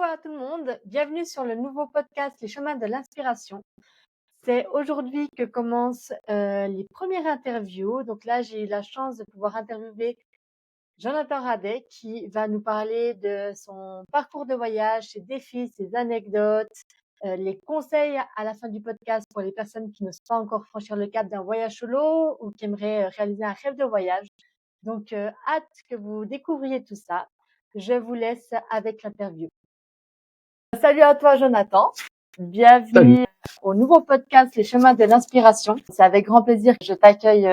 Coucou à tout le monde, bienvenue sur le nouveau podcast Les chemins de l'inspiration. C'est aujourd'hui que commencent les premières interviews. Donc là, j'ai eu la chance de pouvoir interviewer Jonathan Radet qui va nous parler de son parcours de voyage, ses défis, ses anecdotes, les conseils à la fin du podcast pour les personnes qui n'osent pas encore franchir le cap d'un voyage solo ou qui aimeraient réaliser un rêve de voyage. Donc, hâte que vous découvriez tout ça. Je vous laisse avec l'interview. Salut à toi, Jonathan. Salut. Bienvenue au nouveau podcast Les chemins de l'inspiration. C'est avec grand plaisir que je t'accueille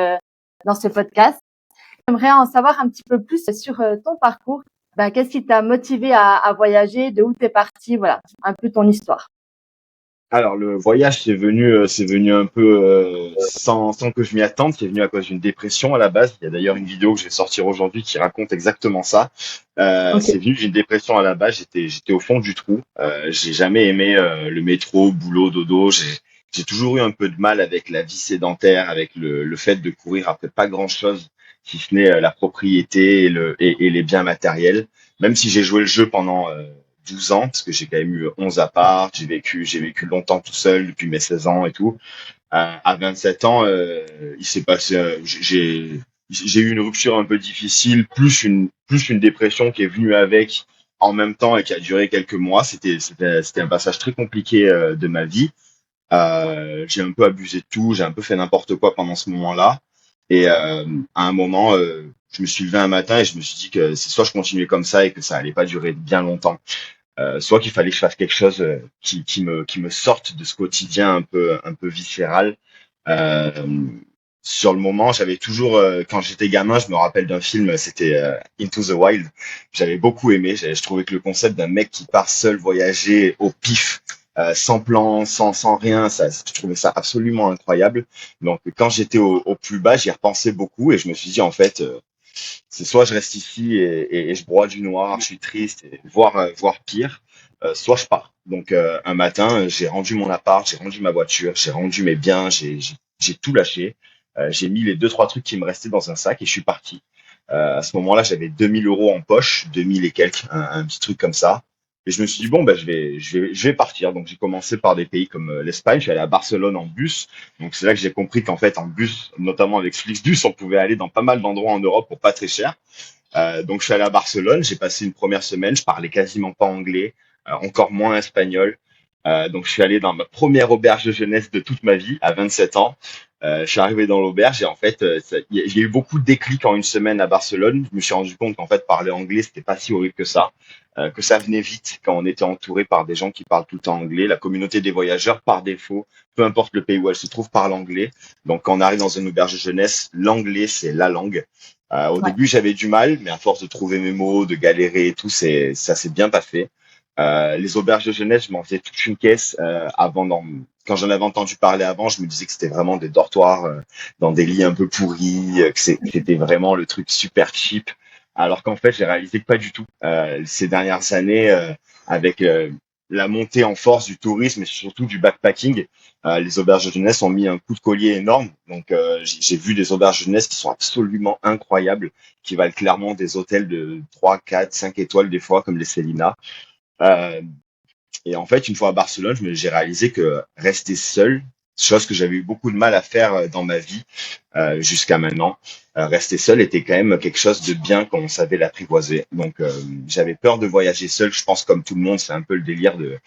dans ce podcast. J'aimerais en savoir un petit peu plus sur ton parcours. Qu'est-ce qui t'a motivé à voyager? De où t'es parti? Voilà, un peu ton histoire. Alors le voyage c'est venu un peu sans que je m'y attende, c'est venu à cause d'une dépression à la base. Il y a d'ailleurs une vidéo que je vais sortir aujourd'hui qui raconte exactement ça. Ok. C'est venu d'une dépression à la base. J'étais au fond du trou. J'ai jamais aimé le métro, boulot, dodo. J'ai toujours eu un peu de mal avec la vie sédentaire, avec le fait de courir après pas grand-chose, si ce n'est la propriété et les biens matériels. Même si j'ai joué le jeu pendant 12 ans, parce que j'ai quand même eu 11 apparts, j'ai vécu longtemps tout seul depuis mes 16 ans et tout. À 27 ans, il s'est passé, j'ai eu une rupture un peu difficile, plus une dépression qui est venue avec en même temps et qui a duré quelques mois. C'était un passage très compliqué de ma vie. J'ai un peu abusé de tout, j'ai un peu fait n'importe quoi pendant ce moment-là. Et à un moment, je me suis levé un matin et je me suis dit que c'est soit je continuais comme ça et que ça allait pas durer bien longtemps, soit qu'il fallait que je fasse quelque chose qui me sorte de ce quotidien un peu viscéral. Euh, sur le moment, j'avais toujours, quand j'étais gamin, je me rappelle d'un film, c'était Into the Wild. J'avais beaucoup aimé. Je trouvais que le concept d'un mec qui part seul voyager au pif, sans plan, sans rien, je trouvais ça absolument incroyable. Donc, quand j'étais au plus bas, j'y repensais beaucoup et je me suis dit, en fait, c'est soit je reste ici et je broie du noir, je suis triste, voire pire, soit je pars. Donc un matin, j'ai rendu mon appart, j'ai rendu ma voiture, j'ai rendu mes biens, j'ai tout lâché. J'ai mis les deux trois trucs qui me restaient dans un sac et je suis parti. À ce moment-là, j'avais 2 000 € en poche, 2000 et quelques, un petit truc comme ça. Et je me suis dit bon je vais partir. Donc j'ai commencé par des pays comme l'Espagne. Je suis allé à Barcelone en bus. Donc c'est là que j'ai compris qu'en fait en bus, notamment avec Flixbus, on pouvait aller dans pas mal d'endroits en Europe pour pas très cher. Donc je suis allé à Barcelone, j'ai passé une première semaine, je parlais quasiment pas anglais, encore moins espagnol. Donc je suis allé dans ma première auberge de jeunesse de toute ma vie, à 27 ans. Je suis arrivé dans l'auberge et en fait, j'ai eu beaucoup de déclics en une semaine à Barcelone. Je me suis rendu compte qu'en fait, parler anglais, c'était pas si horrible que ça venait vite quand on était entouré par des gens qui parlent tout le temps anglais. La communauté des voyageurs, par défaut, peu importe le pays où elle se trouve, parle anglais. Donc quand on arrive dans une auberge de jeunesse, l'anglais, c'est la langue. Au Ouais. début, j'avais du mal, mais à force de trouver mes mots, de galérer et tout, ça s'est bien passé. Les auberges de jeunesse, je m'en faisais toute une caisse quand j'en avais entendu parler avant, je me disais que c'était vraiment des dortoirs dans des lits un peu pourris, que c'était vraiment le truc super cheap. Alors qu'en fait, j'ai réalisé que pas du tout. Ces dernières années, avec la montée en force du tourisme et surtout du backpacking, les auberges de jeunesse ont mis un coup de collier énorme. Donc, j'ai vu des auberges de jeunesse qui sont absolument incroyables, qui valent clairement des hôtels de 3, 4, 5 étoiles des fois, comme les Célinas. Euh, et en fait, une fois à Barcelone, j'ai réalisé que rester seul, chose que j'avais eu beaucoup de mal à faire dans ma vie jusqu'à maintenant, rester seul était quand même quelque chose de bien quand on savait l'apprivoiser. Donc, j'avais peur de voyager seul. Je pense comme tout le monde, c'est un peu le délire de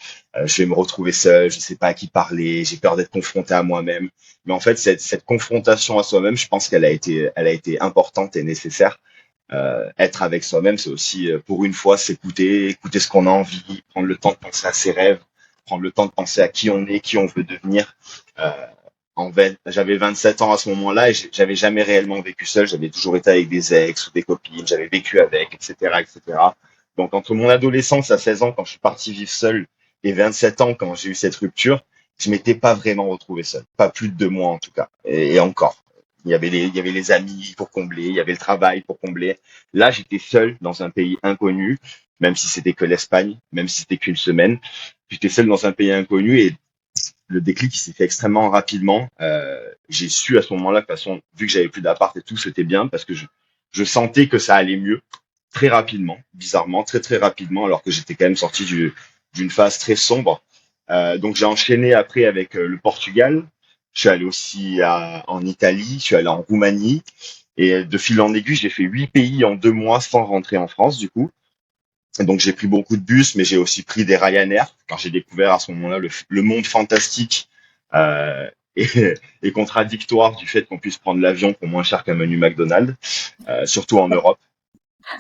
je vais me retrouver seul, je sais pas à qui parler, j'ai peur d'être confronté à moi-même. Mais en fait, cette confrontation à soi-même, je pense qu'elle a été importante et nécessaire. Être avec soi-même, c'est aussi pour une fois s'écouter, écouter ce qu'on a envie, prendre le temps de penser à ses rêves, prendre le temps de penser à qui on est, qui on veut devenir. Euh, J'avais 27 ans à ce moment-là et j'avais jamais réellement vécu seul. J'avais toujours été avec des ex ou des copines, j'avais vécu avec, etc., etc. Donc entre mon adolescence à 16 ans quand je suis parti vivre seul et 27 ans quand j'ai eu cette rupture, je m'étais pas vraiment retrouvé seul, pas plus de 2 mois en tout cas, et encore. Il y avait les amis pour combler, il y avait le travail pour combler. Là, j'étais seul dans un pays inconnu, même si c'était que l'Espagne, même si c'était qu'une semaine. J'étais seul dans un pays inconnu et le déclic il s'est fait extrêmement rapidement. J'ai su à ce moment-là, de toute façon, vu que j'avais plus d'appart et tout, c'était bien parce que je sentais que ça allait mieux. très rapidement, bizarrement, très très rapidement, alors que j'étais quand même sorti d'une phase très sombre. Donc j'ai enchaîné après avec le Portugal. Je suis allé aussi en Italie, je suis allé en Roumanie. Et de fil en aiguille, j'ai fait 8 pays en 2 mois sans rentrer en France, du coup. Et donc j'ai pris beaucoup de bus, mais j'ai aussi pris des Ryanair quand j'ai découvert à ce moment-là le monde fantastique euh, et, et contradictoire du fait qu'on puisse prendre l'avion pour moins cher qu'un menu McDonald's, surtout en Europe.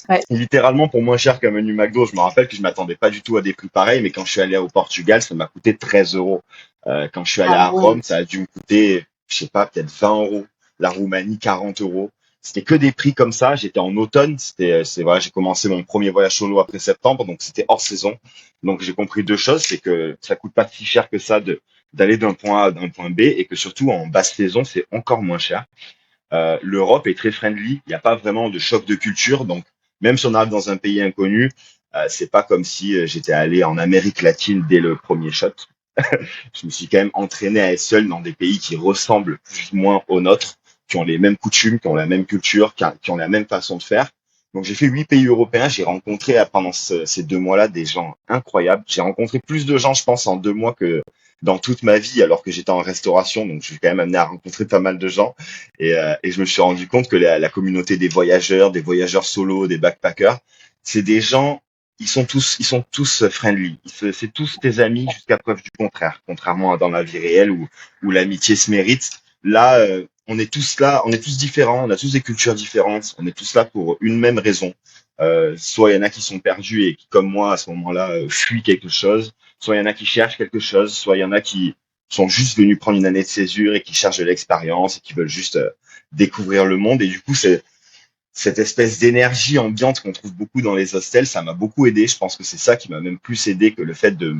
Ouais. Littéralement pour moins cher qu'un menu McDo. Je me rappelle que je m'attendais pas du tout à des prix pareils, mais quand je suis allé au Portugal, ça m'a coûté 13 euros. Quand je suis allé Ah à ouais. Rome, ça a dû me coûter, je sais pas, peut-être 20 euros. La Roumanie, 40 euros. C'était que des prix comme ça. J'étais en automne. C'est vrai, j'ai commencé mon premier voyage solo après septembre, donc c'était hors saison. Donc j'ai compris deux choses, c'est que ça coûte pas si cher que ça d'aller d'un point A à un point B, et que surtout en basse saison, c'est encore moins cher. L'Europe est très friendly. Il n'y a pas vraiment de choc de culture. Donc, même si on arrive dans un pays inconnu, c'est pas comme si j'étais allé en Amérique latine dès le premier shot. Je me suis quand même entraîné à être seul dans des pays qui ressemblent plus ou moins aux nôtres, qui ont les mêmes coutumes, qui ont la même culture, qui ont la même façon de faire. Donc j'ai fait 8 pays européens. J'ai rencontré pendant ces 2 mois-là des gens incroyables. J'ai rencontré plus de gens, je pense, en 2 mois que dans toute ma vie, alors que j'étais en restauration. Donc je suis quand même amené à rencontrer pas mal de gens. Et je me suis rendu compte que la communauté des voyageurs solo, des backpackers, c'est des gens, ils sont tous friendly. C'est tous tes amis jusqu'à preuve du contraire, contrairement à dans la vie réelle où l'amitié se mérite. Là, on est tous là, on est tous différents, on a tous des cultures différentes, on est tous là pour une même raison. Soit il y en a qui sont perdus et qui, comme moi, à ce moment-là, fuient quelque chose. Soit il y en a qui cherchent quelque chose. Soit il y en a qui sont juste venus prendre une année de césure et qui cherchent de l'expérience et qui veulent juste découvrir le monde. Et du coup, c'est cette espèce d'énergie ambiante qu'on trouve beaucoup dans les hostels, ça m'a beaucoup aidé. Je pense que c'est ça qui m'a même plus aidé que le fait de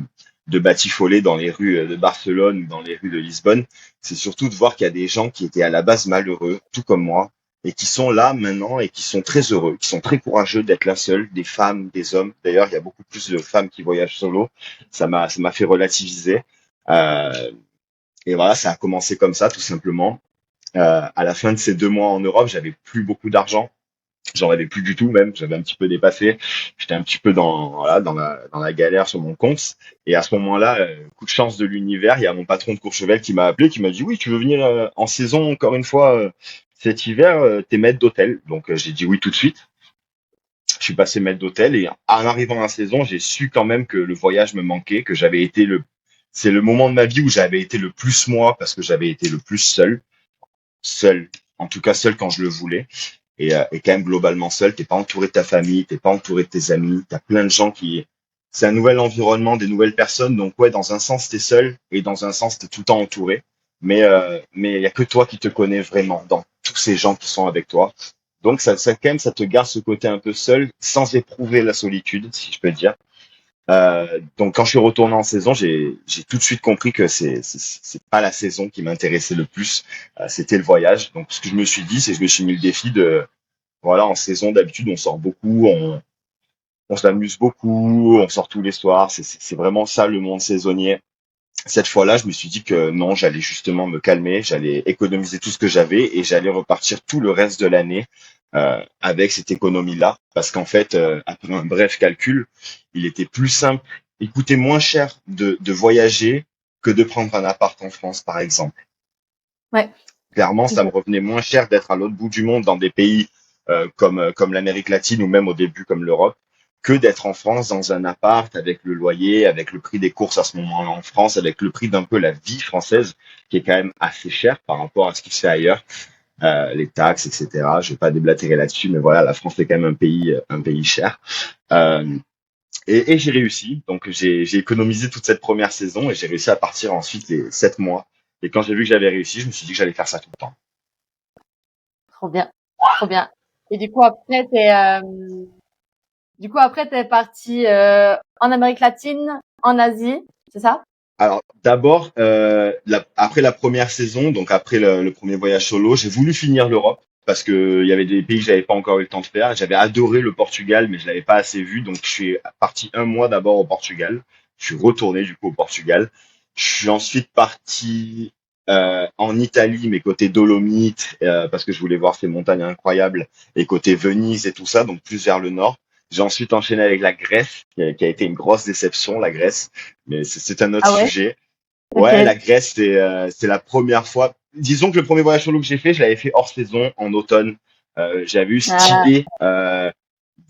batifoler dans les rues de Barcelone ou dans les rues de Lisbonne. C'est surtout de voir qu'il y a des gens qui étaient à la base malheureux, tout comme moi, et qui sont là maintenant et qui sont très heureux, qui sont très courageux d'être là seuls, des femmes, des hommes. D'ailleurs, il y a beaucoup plus de femmes qui voyagent solo. Ça m'a fait relativiser. Euh, et voilà, ça a commencé comme ça, tout simplement. À la fin de ces 2 mois en Europe, j'avais plus beaucoup d'argent. J'en avais plus du tout même, j'avais un petit peu dépassé. J'étais un petit peu voilà, dans la galère sur mon compte. Et à ce moment-là, coup de chance de l'univers, il y a mon patron de Courchevel qui m'a appelé, qui m'a dit oui, tu veux venir en saison encore une fois cet hiver, t'es maître d'hôtel. Donc j'ai dit oui tout de suite. Je suis passé maître d'hôtel et en arrivant à la saison, j'ai su quand même que le voyage me manquait, que c'est le moment de ma vie où j'avais été le plus moi parce que j'avais été le plus seul, en tout cas seul quand je le voulais. Et quand même globalement seul, t'es pas entouré de ta famille, t'es pas entouré de tes amis, t'as plein de gens c'est un nouvel environnement, des nouvelles personnes, donc ouais, dans un sens t'es seul et dans un sens t'es tout le temps entouré, mais il y a que toi qui te connais vraiment dans tous ces gens qui sont avec toi. Donc ça quand même ça te garde ce côté un peu seul sans éprouver la solitude, si je peux dire. Donc quand je suis retourné en saison, j'ai tout de suite compris que c'est pas la saison qui m'intéressait le plus, c'était le voyage. Donc ce que je me suis dit, c'est que je me suis mis le défi de voilà, en saison, d'habitude, on sort beaucoup, on s'amuse beaucoup, on sort tous les soirs. C'est vraiment ça le monde saisonnier. Cette fois-là, je me suis dit que non, j'allais justement me calmer, j'allais économiser tout ce que j'avais et j'allais repartir tout le reste de l'année avec cette économie-là. Parce qu'en fait, après un bref calcul, il était plus simple, il coûtait moins cher de voyager que de prendre un appart en France, par exemple. Ouais. Clairement, ça me Ok. revenait moins cher d'être à l'autre bout du monde dans des pays comme l'Amérique latine ou même au début comme l'Europe que d'être en France dans un appart avec le loyer, avec le prix des courses à ce moment-là en France, avec le prix d'un peu la vie française qui est quand même assez cher par rapport à ce qui se fait ailleurs, les taxes, etc. Je vais pas déblatérer là-dessus, mais voilà, la France est quand même un pays cher. Euh, et j'ai réussi. Donc j'ai économisé toute cette première saison et j'ai réussi à partir ensuite les 7 mois. Et quand j'ai vu que j'avais réussi, je me suis dit que j'allais faire ça tout le temps. Trop bien. Trop bien. Et du coup, après, t'es parti, en Amérique latine, en Asie, c'est ça? Alors d'abord, après la première saison, donc après le premier voyage solo, j'ai voulu finir l'Europe parce que il y avait des pays que j'avais pas encore eu le temps de faire. J'avais adoré le Portugal, mais je l'avais pas assez vu, donc je suis parti un mois d'abord au Portugal. Je suis retourné du coup au Portugal. Je suis ensuite parti. En Italie, mais côté Dolomites, parce que je voulais voir ces montagnes incroyables, et côté Venise et tout ça, donc plus vers le nord. J'ai ensuite enchaîné avec la Grèce, qui a été une grosse déception, la Grèce, mais c'est un autre Ah ouais? sujet. Ok. Ouais, la Grèce, c'est la première fois. Disons que le premier voyage solo que j'ai fait, je l'avais fait hors saison, en automne. J'avais eu cette Ah, idée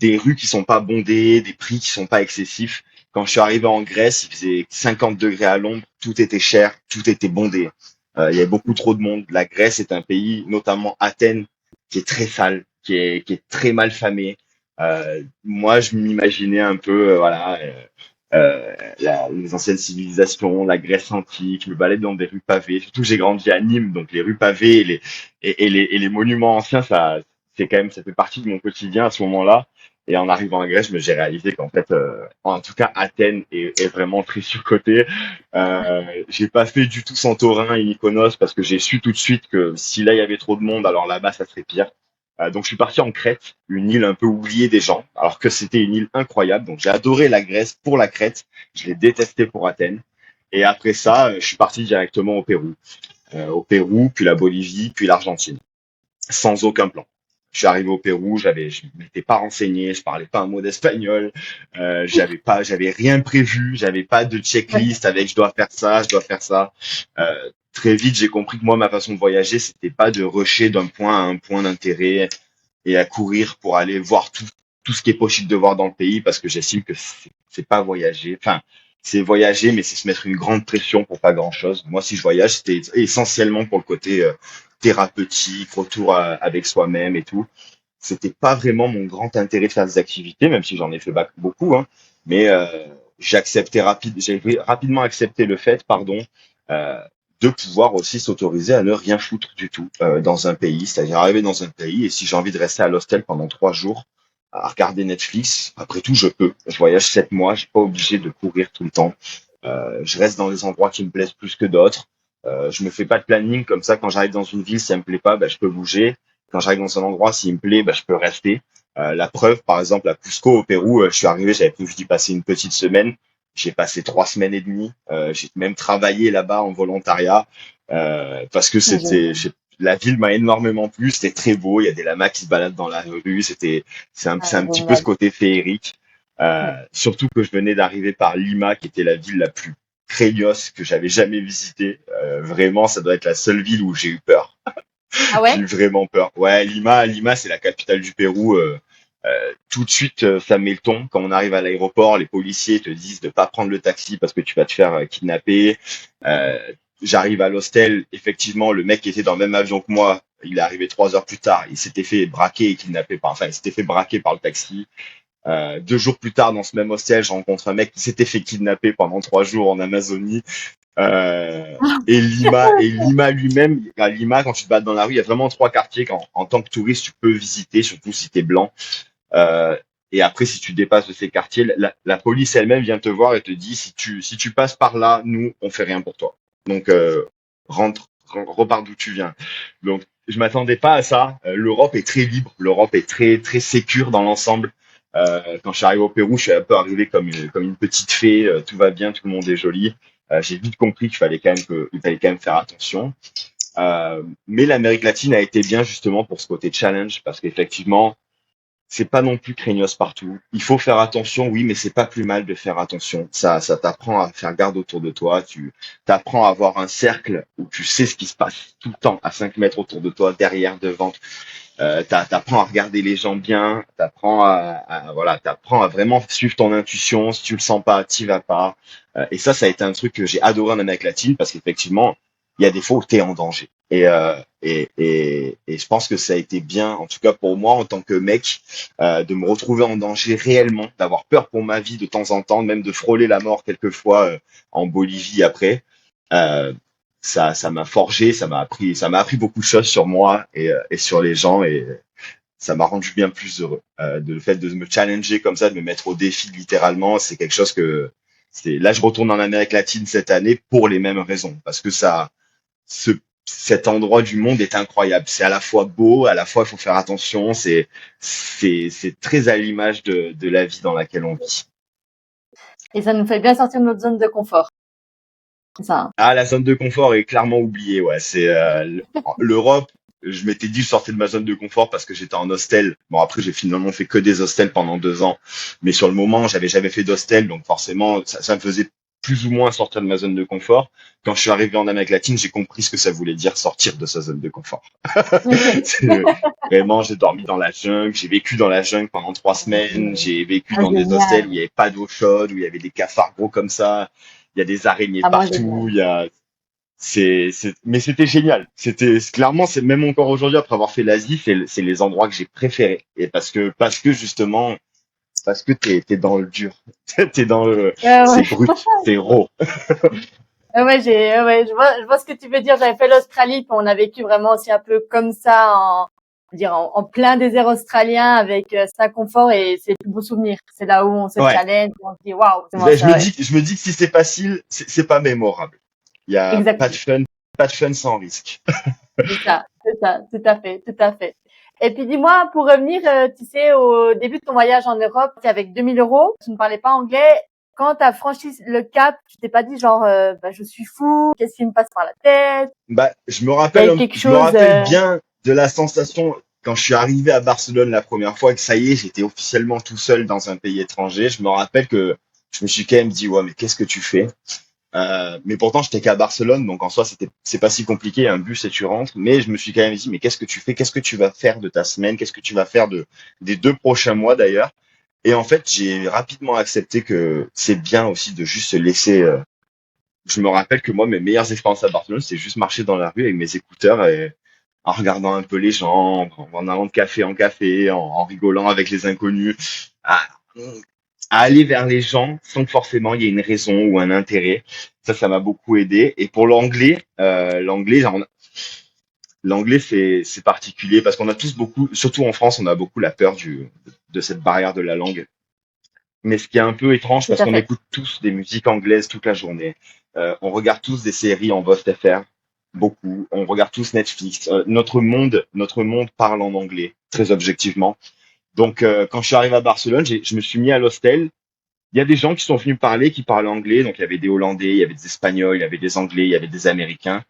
des rues qui sont pas bondées, des prix qui sont pas excessifs. Quand je suis arrivé en Grèce, il faisait 50 degrés à l'ombre, tout était cher, tout était bondé. Il y avait beaucoup trop de monde. La Grèce est un pays, notamment Athènes, qui est très sale, qui est très mal famé. Moi, je m'imaginais un peu, voilà. Les anciennes civilisations, la Grèce antique, me balade dans des rues pavées. Surtout, j'ai grandi à Nîmes, donc les rues pavées et les monuments anciens, c'est quand même, ça fait partie de mon quotidien à ce moment-là. Et en arrivant à Grèce, j'ai réalisé qu'en fait, en tout cas, Athènes est vraiment très surcotée. J'ai pas fait du tout Santorin et Mykonos parce que j'ai su tout de suite que si là il y avait trop de monde, alors là-bas ça serait pire. Donc je suis parti en Crète, une île un peu oubliée des gens, alors que c'était une île incroyable. Donc j'ai adoré la Grèce pour la Crète, je l'ai détesté pour Athènes. Et après ça, je suis parti directement au Pérou. Au Pérou, puis la Bolivie, puis l'Argentine, sans aucun plan. Je suis arrivé au Pérou, je m'étais pas renseigné, je parlais pas un mot d'espagnol, j'avais rien prévu, j'avais pas de ouais. checklist avec je dois faire ça, je dois faire ça. Très vite, j'ai compris que moi, ma façon de voyager, c'était pas de rusher d'un point à un point d'intérêt et à courir pour aller voir tout ce qui est possible de voir dans le pays parce que j'estime que c'est pas voyager. Enfin, c'est voyager, mais c'est se mettre une grande pression pour pas grand chose. Moi, si je voyage, c'était essentiellement pour le côté thérapeutique, retour avec soi-même et tout. C'était pas vraiment mon grand intérêt de faire des activités, même si j'en ai fait beaucoup, hein. Mais j'ai rapidement accepté le fait, pardon, euh, de pouvoir aussi s'autoriser à ne rien foutre du tout dans un pays, c'est-à-dire arriver dans un pays et si j'ai envie de rester à l'hostel pendant 3 jours à regarder Netflix, après tout je peux. Je voyage 7 mois, je suis pas obligé de courir tout le temps. Je reste dans les endroits qui me plaisent plus que d'autres. Je me fais pas de planning comme ça. Quand j'arrive dans une ville, si ça me plaît pas, je peux bouger. Quand j'arrive dans un endroit, s'il me plaît, je peux rester. La preuve, par exemple, à Cusco, au Pérou, je suis arrivé, j'avais prévu d'y passer une petite semaine. J'ai passé 3 semaines et demie. J'ai même travaillé là-bas en volontariat parce que Ah, génial. la ville m'a énormément plu. C'était très beau. Il y a des lamas qui se baladent dans la rue. C'est Ah, un petit peu ce génial. côté féerique. Ouais. Surtout que je venais d'arriver par Lima, qui était la ville la plus craignos que j'avais jamais visitée. Vraiment, ça doit être la seule ville où j'ai eu peur. Ah J'ai ouais? eu vraiment peur. Ouais, Lima, c'est la capitale du Pérou. Tout de suite, ça met le ton. Quand on arrive à l'aéroport, les policiers te disent de pas prendre le taxi parce que tu vas te faire kidnapper. Euh, J'arrive à l'hostel. Effectivement, le mec qui était dans le même avion que moi, il est arrivé 3 heures plus tard. Il s'était fait braquer et kidnapper enfin, il s'était fait braquer par le taxi. 2 jours plus tard, dans ce même hostel, je rencontre un mec qui s'était fait kidnapper pendant 3 jours en Amazonie. Et Lima lui-même, à Lima, quand tu te balades dans la rue, il y a vraiment 3 quartiers qu'en tant que touriste, tu peux visiter, surtout si tu es blanc. Euh, et après, si tu dépasses de ces quartiers, la police elle-même vient te voir et te dit, si tu passes par là, nous, on fait rien pour toi. Donc, repars d'où tu viens. Donc, je m'attendais pas à ça. L'Europe est très libre, l'Europe est très, très sécure dans l'ensemble. Quand je suis arrivé au Pérou, je suis un peu arrivé comme une petite fée, tout va bien, tout le monde est joli. J'ai vite compris qu'il fallait quand même faire attention. Mais l'Amérique latine a été bien justement pour ce côté challenge parce qu'effectivement, c'est pas non plus craignos partout. Il faut faire attention, oui, mais c'est pas plus mal de faire attention. Ça t'apprend à faire garde autour de toi. Tu t'apprends à avoir un cercle où tu sais ce qui se passe tout le temps à 5 mètres autour de toi, derrière, devant. T'apprends à regarder les gens bien. Voilà, t'apprends à vraiment suivre ton intuition. Si tu le sens pas, t'y vas pas. Et ça a été un truc que j'ai adoré en Amérique latine parce qu'effectivement, il y a des fois où t'es en danger. Et je pense que ça a été bien, en tout cas pour moi en tant que mec, de me retrouver en danger réellement, d'avoir peur pour ma vie de temps en temps, même de frôler la mort quelquefois en Bolivie après. Euh, ça m'a forgé, ça m'a appris beaucoup de choses sur moi et sur les gens et ça m'a rendu bien plus heureux. Le fait de me challenger comme ça, de me mettre au défi littéralement, c'est quelque chose que là je retourne en Amérique latine cette année pour les mêmes raisons parce que ce cet endroit du monde est incroyable. C'est à la fois beau, à la fois il faut faire attention. C'est très à l'image de la vie dans laquelle on vit. Et ça nous fait bien sortir de notre zone de confort. C'est ça. Ah, la zone de confort est clairement oubliée, ouais. C'est l'Europe. Je m'étais dit, je sortais de ma zone de confort parce que j'étais en hostel. Bon, après, j'ai finalement fait que des hostels pendant 2 ans. Mais sur le moment, j'avais jamais fait d'hostel, donc forcément, ça me faisait plus ou moins sortir de ma zone de confort. Quand je suis arrivé en Amérique latine, j'ai compris ce que ça voulait dire sortir de sa zone de confort. Ok. C'est- Vraiment, j'ai dormi dans la jungle, j'ai vécu dans la jungle pendant 3 semaines, j'ai vécu Ah, dans des hostels où il génial. n'y avait pas d'eau chaude, où il y avait des cafards gros comme ça, il y a des araignées Ah, moi, partout, génial. mais c'était génial. C'était clairement, c'est même encore aujourd'hui après avoir fait l'Asie, c'est les endroits que j'ai préférés. Et parce que justement, parce que t'es dans le dur, t'es dans le, c'est Ouais. brut, c'est raw. Je vois ce que tu veux dire. J'avais fait l'Australie, puis on a vécu vraiment aussi un peu comme ça, en plein désert australien avec ça confort et c'est le plus beau souvenir. C'est là où on se Ouais. challenge, où on se dit waouh, c'est moi Ben, ça, ouais. je me dis que si c'est facile, c'est pas mémorable. Il y a Exactement. pas de fun sans risque. Tout à fait, tout à fait. Et puis dis-moi, pour revenir, tu sais, au début de ton voyage en Europe, c'est avec 2000 €, tu ne parlais pas anglais. Quand tu as franchi le cap, tu t'es pas dit genre, bah, je suis fou, qu'est-ce qui me passe par la tête? Bah, Il y a eu quelque je me chose. rappelle bien de la sensation quand je suis arrivé à Barcelone la première fois que ça y est, j'étais officiellement tout seul dans un pays étranger. Je me rappelle que je me suis quand même dit, ouais, mais qu'est-ce que tu fais? Mais pourtant, j'étais qu'à Barcelone, donc en soi, c'est pas si compliqué, un bus et tu rentres. Mais je me suis quand même dit, mais qu'est-ce que tu fais? Qu'est-ce que tu vas faire de ta semaine? Qu'est-ce que tu vas faire des 2 prochains mois d'ailleurs? Et en fait, j'ai rapidement accepté que c'est bien aussi de juste se laisser. Je me rappelle que moi, mes meilleures expériences à Barcelone, c'est juste marcher dans la rue avec mes écouteurs et en regardant un peu les gens, en allant de café en café, en rigolant avec les inconnus, à aller vers les gens sans que forcément il y ait une raison ou un intérêt. Ça m'a beaucoup aidé. Et pour l'anglais, c'est particulier parce qu'on a tous beaucoup, surtout en France, on a beaucoup la peur de cette barrière de la langue. Mais ce qui est un peu étrange, Tout parce à qu'on fait. écoute tous des musiques anglaises toute la journée, on regarde tous des séries en VOST FR, beaucoup, on regarde tous Netflix. Notre monde parle en anglais, très objectivement. Donc, quand je suis arrivé à Barcelone, je me suis mis à l'hostel. Il y a des gens qui sont venus parler, qui parlaient anglais. Donc, il y avait des Hollandais, il y avait des Espagnols, il y avait des Anglais, il y avait des Américains.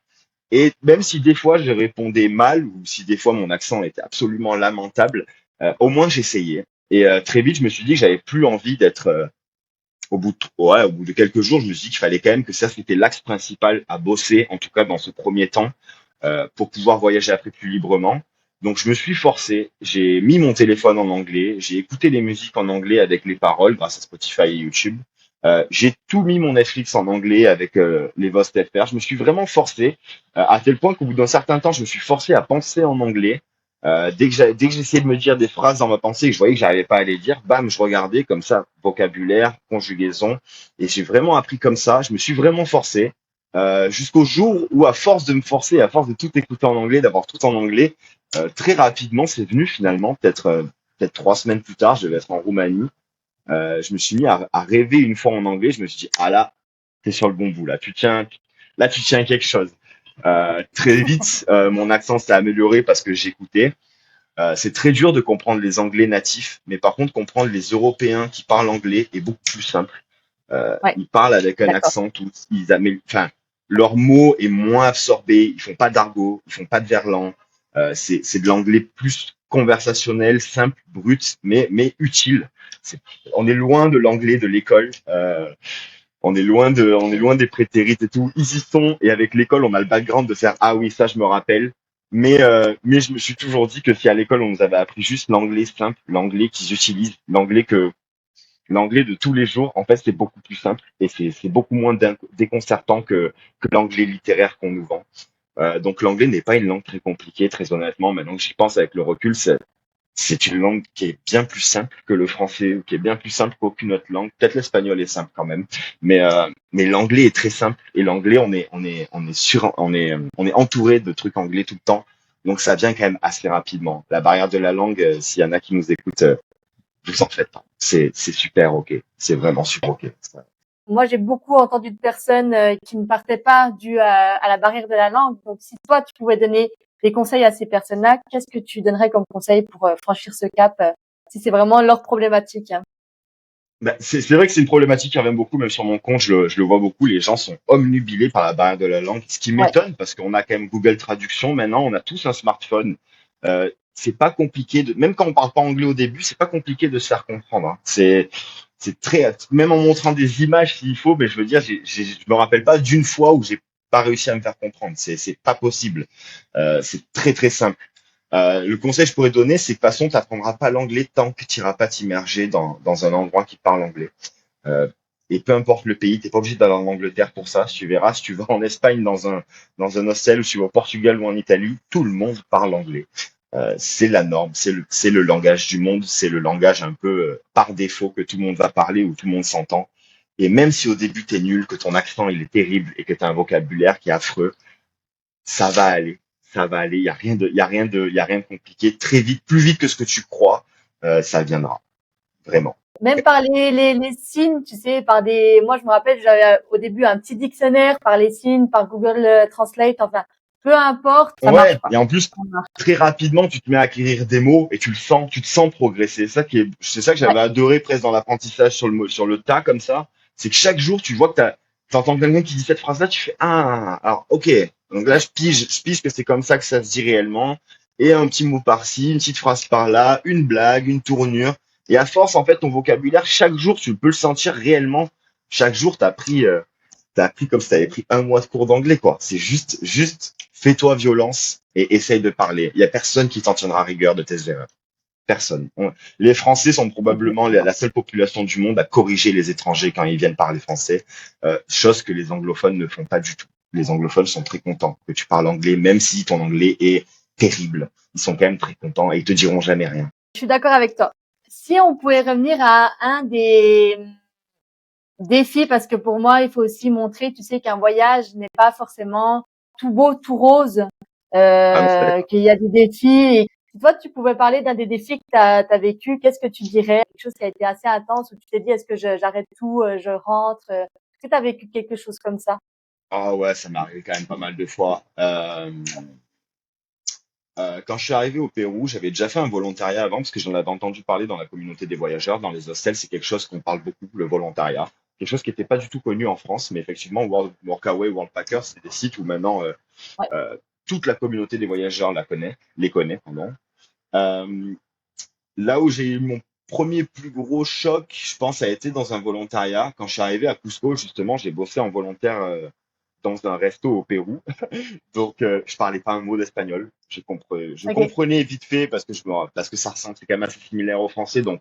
Et même si des fois je répondais mal ou si des fois mon accent était absolument lamentable, au moins j'essayais. Et très vite, je me suis dit que j'avais plus envie d'être au bout de quelques jours, je me suis dit qu'il fallait quand même que ça, c'était l'axe principal à bosser, en tout cas dans ce premier temps, pour pouvoir voyager après plus librement. Donc je me suis forcé, j'ai mis mon téléphone en anglais, j'ai écouté les musiques en anglais avec les paroles grâce à Spotify et YouTube. J'ai tout mis mon Netflix en anglais avec les Vost FR. Je me suis vraiment forcé, à tel point qu'au bout d'un certain temps, je me suis forcé à penser en anglais. Dès que j'essayais de me dire des phrases dans ma pensée et que je voyais que j'arrivais pas à les dire, bam, je regardais comme ça, vocabulaire, conjugaison, et j'ai vraiment appris comme ça. Je me suis vraiment forcé jusqu'au jour où, à force de me forcer, à force de tout écouter en anglais, d'avoir tout en anglais, très rapidement, c'est venu finalement, peut-être 3 semaines plus tard, je devais être en Roumanie. Je me suis mis à rêver une fois en anglais. Je me suis dit, ah là, t'es sur le bon bout là. Là, tu tiens quelque chose. Très vite, mon accent s'est amélioré parce que j'écoutais. C'est très dur de comprendre les Anglais natifs, mais par contre, comprendre les Européens qui parlent anglais est beaucoup plus simple. Ouais, Ils parlent avec un d'accord. accent, tous, enfin, leur mot est moins absorbé, ils font pas d'argot, ils font pas de verlan. C'est de l'anglais plus conversationnel, simple, brut, mais utile. C'est- on est loin de l'anglais de l'école. On est loin des prétérites et tout. Ils y sont, et avec l'école, on a le background de faire, ah oui, ça, je me rappelle. Mais je me suis toujours dit que si à l'école, on nous avait appris juste l'anglais simple, l'anglais qu'ils utilisent, l'anglais de tous les jours, en fait, c'est beaucoup plus simple et c'est beaucoup moins déconcertant que l'anglais littéraire qu'on nous vend. Donc l'anglais n'est pas une langue très compliquée, très honnêtement. Maintenant que j'y pense avec le recul, c'est une langue qui est bien plus simple que le français, ou qui est bien plus simple qu'aucune autre langue. Peut-être l'espagnol est simple quand même, mais l'anglais est très simple. Et l'anglais, on est entouré de trucs anglais tout le temps. Donc ça vient quand même assez rapidement. La barrière de la langue, s'il y en a qui nous écoutent, vous en faites pas. C'est super ok. C'est vraiment super ok. Moi, j'ai beaucoup entendu de personnes qui ne partaient pas dû à la barrière de la langue. Donc, si toi, tu pouvais donner des conseils à ces personnes-là, qu'est-ce que tu donnerais comme conseil pour franchir ce cap si c'est vraiment leur problématique, hein? Bah, c'est vrai que c'est une problématique qui revient beaucoup, même sur mon compte, je le vois beaucoup, les gens sont omnubilés par la barrière de la langue, ce qui Ouais. m'étonne parce qu'on a quand même Google Traduction maintenant, on a tous un smartphone. C'est pas compliqué même quand on parle pas anglais au début, c'est pas compliqué de se faire comprendre, hein. C'est très, même en montrant des images s'il faut, mais je veux dire, je me rappelle pas d'une fois où j'ai pas réussi à me faire comprendre. C'est pas possible. C'est très très simple. Le conseil que je pourrais donner, c'est que de toute façon, tu n'apprendras pas l'anglais tant que tu n'iras pas t'immerger dans un endroit qui parle anglais. Euh, et peu importe le pays, t'es pas obligé d'aller en Angleterre pour ça. Tu verras, si tu vas en Espagne dans un hostel, ou si tu vas au Portugal ou en Italie, tout le monde parle anglais. C'est la norme, c'est le langage du monde, c'est le langage un peu par défaut que tout le monde va parler, où tout le monde s'entend. Et même si au début t'es nul, que ton accent il est terrible et que tu as un vocabulaire qui est affreux, ça va aller, ça va aller. Il y a rien de compliqué. Très vite, plus vite que ce que tu crois, ça viendra. Vraiment. Même par les signes, tu sais, par des, moi, je me rappelle, j'avais au début un petit dictionnaire par les signes, par Google Translate, enfin, peu importe, ça marche Ouais. pas. Et en plus, Ça marche. très rapidement, tu te mets à acquérir des mots et tu te sens progresser. C'est ça que Ouais. j'avais adoré presque dans l'apprentissage sur le tas comme ça. C'est que chaque jour, tu vois que t'entends quelqu'un qui dit cette phrase-là, tu fais, ah, alors, ok. Donc là, je pige que c'est comme ça que ça se dit réellement. Et un petit mot par-ci, une petite phrase par-là, une blague, une tournure. Et à force, en fait, ton vocabulaire, chaque jour, tu peux le sentir réellement. Chaque jour, t'as appris comme si t'avais pris un mois de cours d'anglais, quoi. C'est juste, fais-toi violence et essaye de parler. Il y a personne qui t'en tiendra rigueur de tes erreurs. Personne. Les Français sont probablement la seule population du monde à corriger les étrangers quand ils viennent parler français, chose que les anglophones ne font pas du tout. Les anglophones sont très contents que tu parles anglais, même si ton anglais est terrible. Ils sont quand même très contents et ils te diront jamais rien. Je suis d'accord avec toi. Si on pouvait revenir à un des défis, parce que pour moi, il faut aussi montrer, tu sais, qu'un voyage n'est pas forcément tout beau, tout rose, Ah, mais c'est d'accord. qu'il y a des défis. Et si toi, tu pouvais parler d'un des défis que tu as vécu, qu'est-ce que tu dirais? Quelque chose qui a été assez intense où tu t'es dit, est-ce que j'arrête tout, je rentre? Est-ce que tu as vécu quelque chose comme ça? Ah ouais, ça m'est arrivé quand même pas mal de fois. Quand je suis arrivé au Pérou, j'avais déjà fait un volontariat avant parce que j'en avais entendu parler dans la communauté des voyageurs. Dans les hostels, c'est quelque chose qu'on parle beaucoup, le volontariat. Quelque chose qui n'était pas du tout connu en France, mais effectivement, Workaway, Worldpacker, c'est des sites où maintenant Ouais. toute la communauté des voyageurs les connaît, pardon. Euh, Là où j'ai eu mon premier plus gros choc, je pense, a été dans un volontariat. Quand je suis arrivé à Cusco, justement, j'ai bossé en volontaire dans un resto au Pérou. Donc, je parlais pas un mot d'espagnol. Je Ok. comprenais vite fait parce que ça ressemblait quand même assez similaire au français. Donc,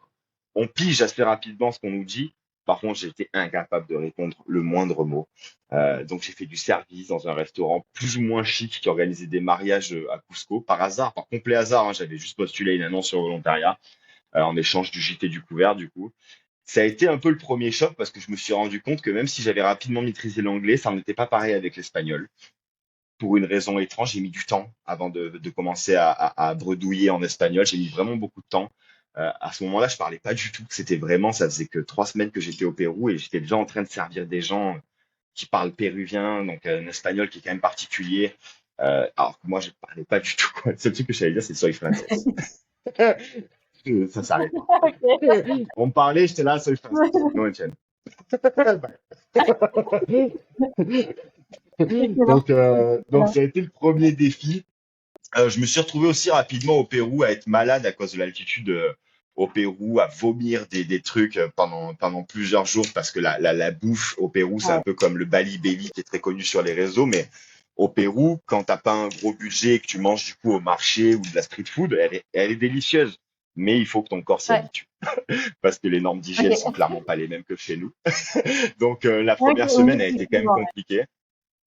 on pige assez rapidement ce qu'on nous dit. Par contre, j'étais incapable de répondre le moindre mot. Donc, j'ai fait du service dans un restaurant plus ou moins chic qui organisait des mariages à Cusco. Par hasard, par complet hasard, hein, j'avais juste postulé une annonce sur volontariat en échange du gîte et du couvert, du coup. Ça a été un peu le premier choc parce que je me suis rendu compte que même si j'avais rapidement maîtrisé l'anglais, ça n'était pas pareil avec l'espagnol pour une raison étrange, j'ai mis du temps avant de commencer à bredouiller en espagnol. J'ai mis vraiment beaucoup de temps. À ce moment-là, je parlais pas du tout. C'était vraiment, ça faisait que 3 semaines que j'étais au Pérou et j'étais déjà en train de servir des gens qui parlent péruvien, donc un espagnol qui est quand même particulier. Alors que moi, je parlais pas du tout, quoi. Le seul truc que je savais dire, c'est soy français. Ça s'arrête là. On me parlait, j'étais là, soy français. Non, Etienne. Excellent. Donc Excellent. ça a été le premier défi. Je me suis retrouvé aussi rapidement au Pérou à être malade à cause de l'altitude au Pérou, à vomir des trucs pendant plusieurs jours parce que la bouffe au Pérou, c'est un Ouais. peu comme le Bali Belly qui est très connu sur les réseaux, mais au Pérou, quand t'as pas un gros budget et que tu manges du coup au marché ou de la street food, elle est délicieuse. Mais il faut que ton corps s'y Ouais. habitue parce que les normes d'hygiène sont Ok. clairement pas les mêmes que chez nous. Donc la Ok, première oui, semaine a été quand même effectivement. compliquée.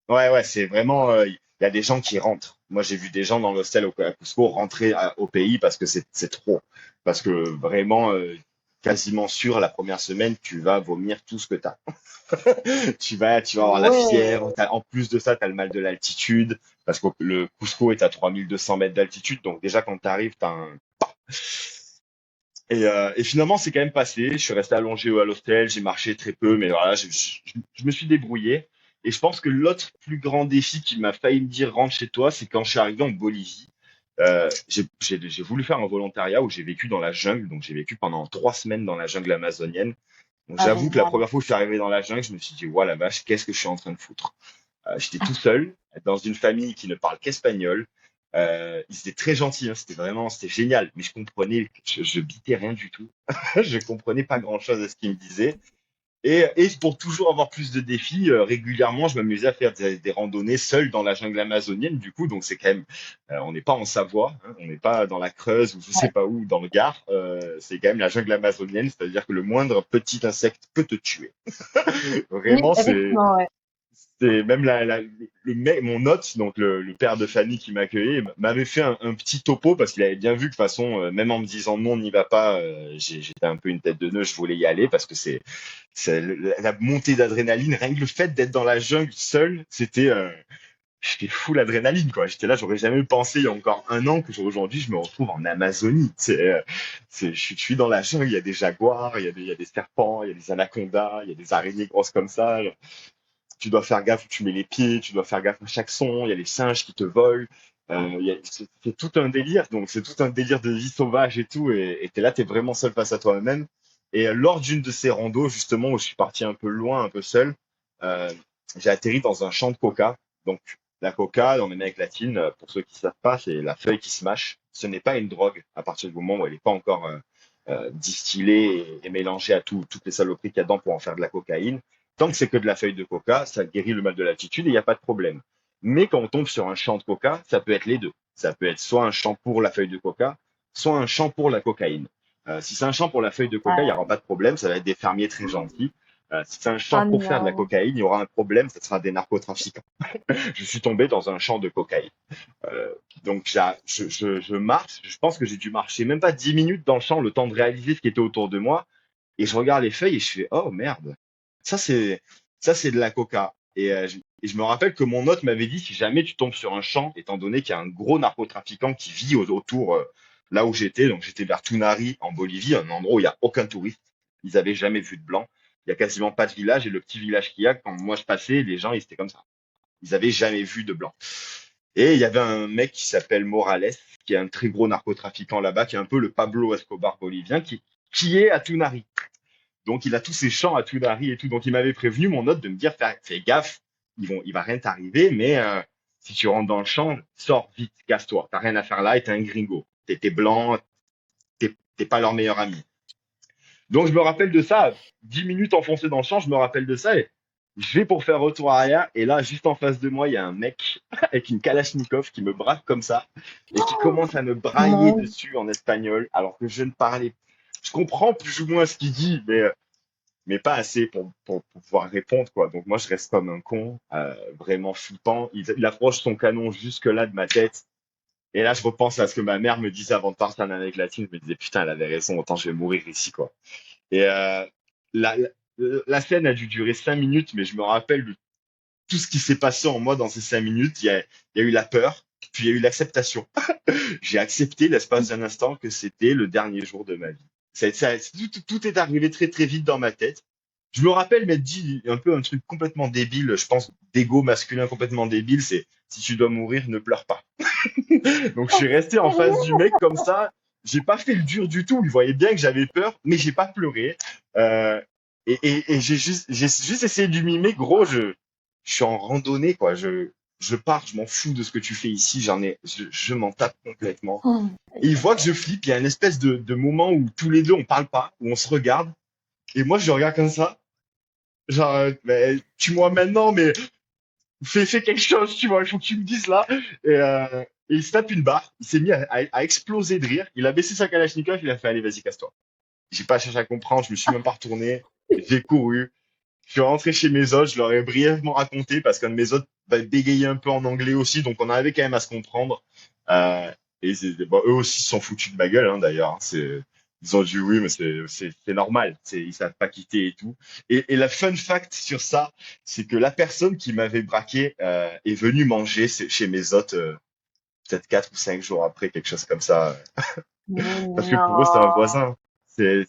Ouais, ouais, c'est vraiment. Il y a des gens qui rentrent. Moi, j'ai vu des gens dans l'hostel à Cusco rentrer au pays parce que c'est trop. Parce que vraiment, quasiment sûr, la première semaine, tu vas vomir tout ce que tu as. Tu vas avoir la fièvre. Ouais. En plus de ça, tu as le mal de l'altitude. Parce que le Cusco est à 3200 mètres d'altitude. Donc, déjà, quand tu arrives, tu as un. Et finalement, c'est quand même passé. Je suis resté allongé à l'hôtel, j'ai marché très peu, mais voilà, je me suis débrouillé. Et je pense que l'autre plus grand défi qui m'a failli me dire rentre chez toi, c'est quand je suis arrivé en Bolivie. J'ai voulu faire un volontariat où j'ai vécu dans la jungle, donc j'ai vécu pendant 3 semaines dans la jungle amazonienne. Donc Ah, j'avoue que la génial. première fois que je suis arrivé dans la jungle, je me suis dit, ouais la vache, qu'est-ce que je suis en train de foutre? J'étais tout seul dans une famille qui ne parle qu'espagnol. Ils étaient très gentils, hein, c'était génial. Mais je bitais rien du tout. Je comprenais pas grand-chose à ce qu'ils me disaient. Et pour toujours avoir plus de défis, régulièrement, je m'amusais à faire des randonnées seul dans la jungle amazonienne. Du coup, donc c'est quand même, on n'est pas en Savoie, hein, on n'est pas dans la Creuse ou je sais Ouais. pas où, dans le Gard. C'est quand même la jungle amazonienne, c'est-à-dire que le moindre petit insecte peut te tuer. Oui, Vraiment, effectivement, ouais. c'est même mon hôte, donc le père de famille qui m'accueillait, m'avait fait un petit topo parce qu'il avait bien vu que de toute façon, même en me disant non, on n'y va pas, j'étais un peu une tête de nœud, je voulais y aller parce que la montée d'adrénaline, rien que le fait d'être dans la jungle seul, j'étais fou l'adrénaline quoi. J'étais là, j'aurais jamais pensé il y a encore un an que aujourd'hui je me retrouve en Amazonie. Je suis dans la jungle, il y a des jaguars, il y a des serpents, il y a des anacondas, il y a des araignées grosses comme ça. Tu dois faire gaffe où tu mets les pieds, tu dois faire gaffe à chaque son, il y a les singes qui te volent. C'est tout un délire, donc c'est tout un délire de vie sauvage et tout, et t'es là, t'es vraiment seul face à toi-même. Et lors d'une de ces randos, justement, où je suis parti un peu loin, un peu seul, euh, j'ai atterri dans un champ de coca. Donc, la coca, en Amérique latine, pour ceux qui savent pas, c'est la feuille qui se mâche. Ce n'est pas une drogue à partir du moment où elle n'est pas encore distillée et mélangée à toutes les saloperies qu'il y a dedans pour en faire de la cocaïne. Tant que c'est que de la feuille de coca, ça guérit le mal de l'altitude et il n'y a pas de problème. Mais quand on tombe sur un champ de coca, ça peut être les deux. Ça peut être soit un champ pour la feuille de coca, soit un champ pour la cocaïne. Si c'est un champ pour la feuille de coca, il n'y aura pas de problème, ça va être des fermiers très gentils. Si c'est un champ Ah pour faire de la non. cocaïne, il y aura un problème, ce sera des narcotrafiquants. Je suis tombé dans un champ de cocaïne. Euh, donc je marche, je pense que j'ai dû marcher même pas 10 minutes dans le champ, le temps de réaliser ce qui était autour de moi. Et je regarde les feuilles et je fais, oh merde, ça c'est ça c'est de la coca. Et je me rappelle que mon hôte m'avait dit, si jamais tu tombes sur un champ, étant donné qu'il y a un gros narcotrafiquant qui vit autour, là où j'étais, donc j'étais vers Tunari en Bolivie, un endroit où il y a aucun touriste, ils avaient jamais vu de blanc, il y a quasiment pas de village, et le petit village qu'il y a, quand moi je passais, les gens ils étaient comme ça, ils avaient jamais vu de blanc. Et il y avait un mec qui s'appelle Morales, qui est un très gros narcotrafiquant là-bas, qui est un peu le Pablo Escobar bolivien, qui est à Tunari. Donc, il a tous ses champs à Tunari et tout. Donc, il m'avait prévenu, mon hôte, de me dire, fais gaffe, il va rien t'arriver, mais si tu rentres dans le champ, sors vite, casse-toi. T'as rien à faire là et t'es un gringo. T'es blanc, t'es pas leur meilleur ami. Donc, je me rappelle de ça. 10 minutes enfoncé dans le champ, je me rappelle de ça et je vais pour faire retour arrière. Et là, juste en face de moi, il y a un mec avec une Kalachnikov qui me braque comme ça et qui commence à me brailler Mon dessus en espagnol alors que je ne parlais. Je comprends plus ou moins ce qu'il dit, mais pas assez pour pouvoir répondre, quoi. Donc moi, je reste comme un con, vraiment flippant. Il approche son canon jusque là de ma tête. Et là, je repense à ce que ma mère me disait avant de partir en Amérique latine. Je me disais, putain, elle avait raison, autant je vais mourir ici, quoi. Et la, la, la scène a dû durer 5 minutes, mais je me rappelle de tout ce qui s'est passé en moi dans ces 5 minutes. Il y a eu la peur, puis il y a eu l'acceptation. J'ai accepté l'espace d'un instant que c'était le dernier jour de ma vie. Tout est arrivé très très vite dans ma tête. Je me rappelle m'être dit un peu un truc complètement débile, je pense, d'ego masculin complètement débile, c'est si tu dois mourir, ne pleure pas. Donc je suis resté en face du mec comme ça. J'ai pas fait le dur du tout. Il voyait bien que j'avais peur, mais j'ai pas pleuré. Euh, et j'ai juste essayé de lui mimer. Gros, je suis en randonnée, quoi. Je pars, je m'en fous de ce que tu fais ici. Je m'en tape complètement. Et il voit que je flippe. Il y a une espèce de moment où tous les deux on parle pas, où on se regarde. Et moi, je le regarde comme ça. Genre, mais, tue-moi maintenant, mais fais quelque chose, tu vois, il faut que tu me dises là. Et il se tape une barre, il s'est mis à exploser de rire, il a baissé sa Kalachnikov, il a fait allez, vas-y, casse-toi. J'ai pas cherché à comprendre, je me suis même pas retourné, j'ai couru, je suis rentré chez mes hôtes, je leur ai brièvement raconté parce qu'un de mes hôtes bégayait un peu en anglais aussi, donc on arrivait quand même à se comprendre. Euh, bon, eux aussi s'en foutus de ma gueule, hein, d'ailleurs. Hein, ils ont dit oui, mais c'est normal. Ils savent pas quitter et tout. Et la fun fact sur ça, c'est que la personne qui m'avait braqué est venue manger chez mes hôtes peut-être 4 ou 5 jours après, quelque chose comme ça. mais Parce que pour eux, c'est un non. voisin. C'est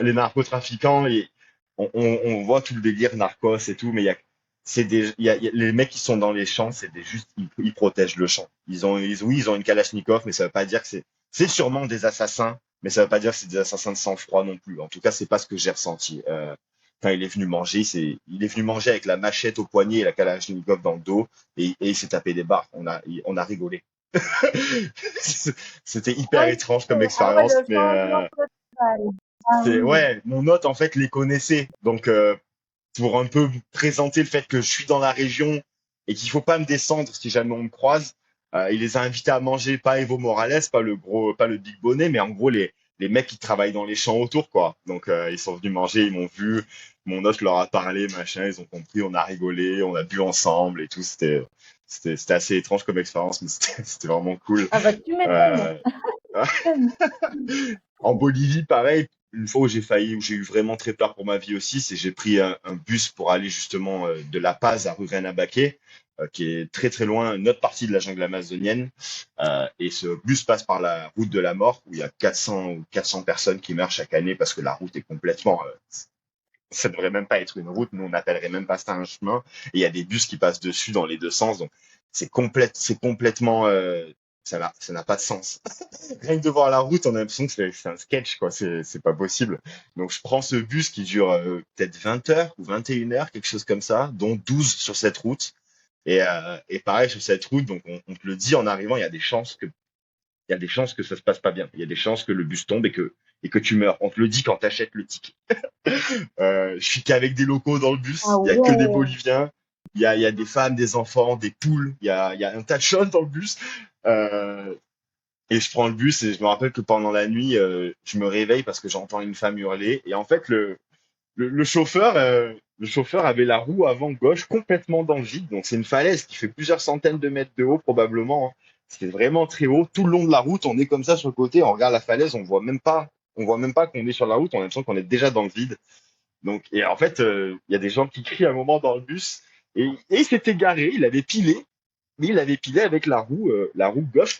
les narcotrafiquants. Et on voit tout le délire narcos et tout, mais les mecs qui sont dans les champs, juste, ils protègent le champ. Oui, ils ont une Kalachnikov, mais ça veut pas dire que c'est sûrement des assassins mais ça veut pas dire que c'est des assassins de sang-froid non plus. En tout cas, c'est pas ce que j'ai ressenti. Quand il est venu manger, il est venu manger avec la machette au poignet et la Kalachnikov dans le dos, et il s'est tapé des barres. On a rigolé. C'était hyper Ok, étrange comme ah ouais, expérience, le mais changement total. Ah c'est oui. ouais, mon hôte en fait les connaissait, donc pour un peu présenter le fait que je suis dans la région et qu'il faut pas me descendre si jamais on me croise, il les a invités à manger, pas Evo Morales, pas le Big Bonnet, mais en gros les mecs qui travaillent dans les champs autour quoi. Donc ils sont venus manger, ils m'ont vu, mon hôte leur a parlé, machin, ils ont compris, on a rigolé, on a bu ensemble et tout. C'était assez étrange comme expérience, mais c'était vraiment cool. Ah bah tu m'étonnes. Euh, En Bolivie, pareil, une fois où j'ai eu vraiment très peur pour ma vie aussi, c'est j'ai pris un bus pour aller justement de La Paz à Rurrenabaque, qui est très très loin, une autre partie de la jungle amazonienne. Et ce bus passe par la route de la mort, où il y a 400 ou 400 personnes qui meurent chaque année parce que la route est complètement... ça devrait même pas être une route, nous on n'appellerait même pas ça un chemin. Et il y a des bus qui passent dessus dans les deux sens, donc c'est complètement... ça n'a pas de sens. Rien que de voir la route, on a l'impression que c'est un sketch, quoi. C'est pas possible. Donc, je prends ce bus qui dure peut-être 20 heures ou 21 heures, quelque chose comme ça, dont 12 sur cette route. Et pareil, sur cette route, donc on te le dit en arrivant, il y a des chances que ça se passe pas bien. Il y a des chances que le bus tombe et que tu meurs. On te le dit quand t'achètes le ticket. Je suis qu'avec des locaux dans le Ah bus. Il y a que des ouais. Boliviens. Il y a des femmes, des enfants, des poules. Il y a un tas de choses dans le bus. Euh, et je prends le bus et je me rappelle que pendant la nuit, je me réveille parce que j'entends une femme hurler. Et en fait, le chauffeur avait la roue avant gauche complètement dans le vide. Donc c'est une falaise qui fait plusieurs centaines de mètres de haut probablement, hein. C'est vraiment très haut. Tout le long de la route, on est comme ça sur le côté, on regarde la falaise, on voit même pas qu'on est sur la route. On a l'impression qu'on est déjà dans le vide. Donc et en fait, il y a des gens qui crient à un moment dans le bus et il s'était garé, il avait pilé mais il avait pilé avec la roue gauche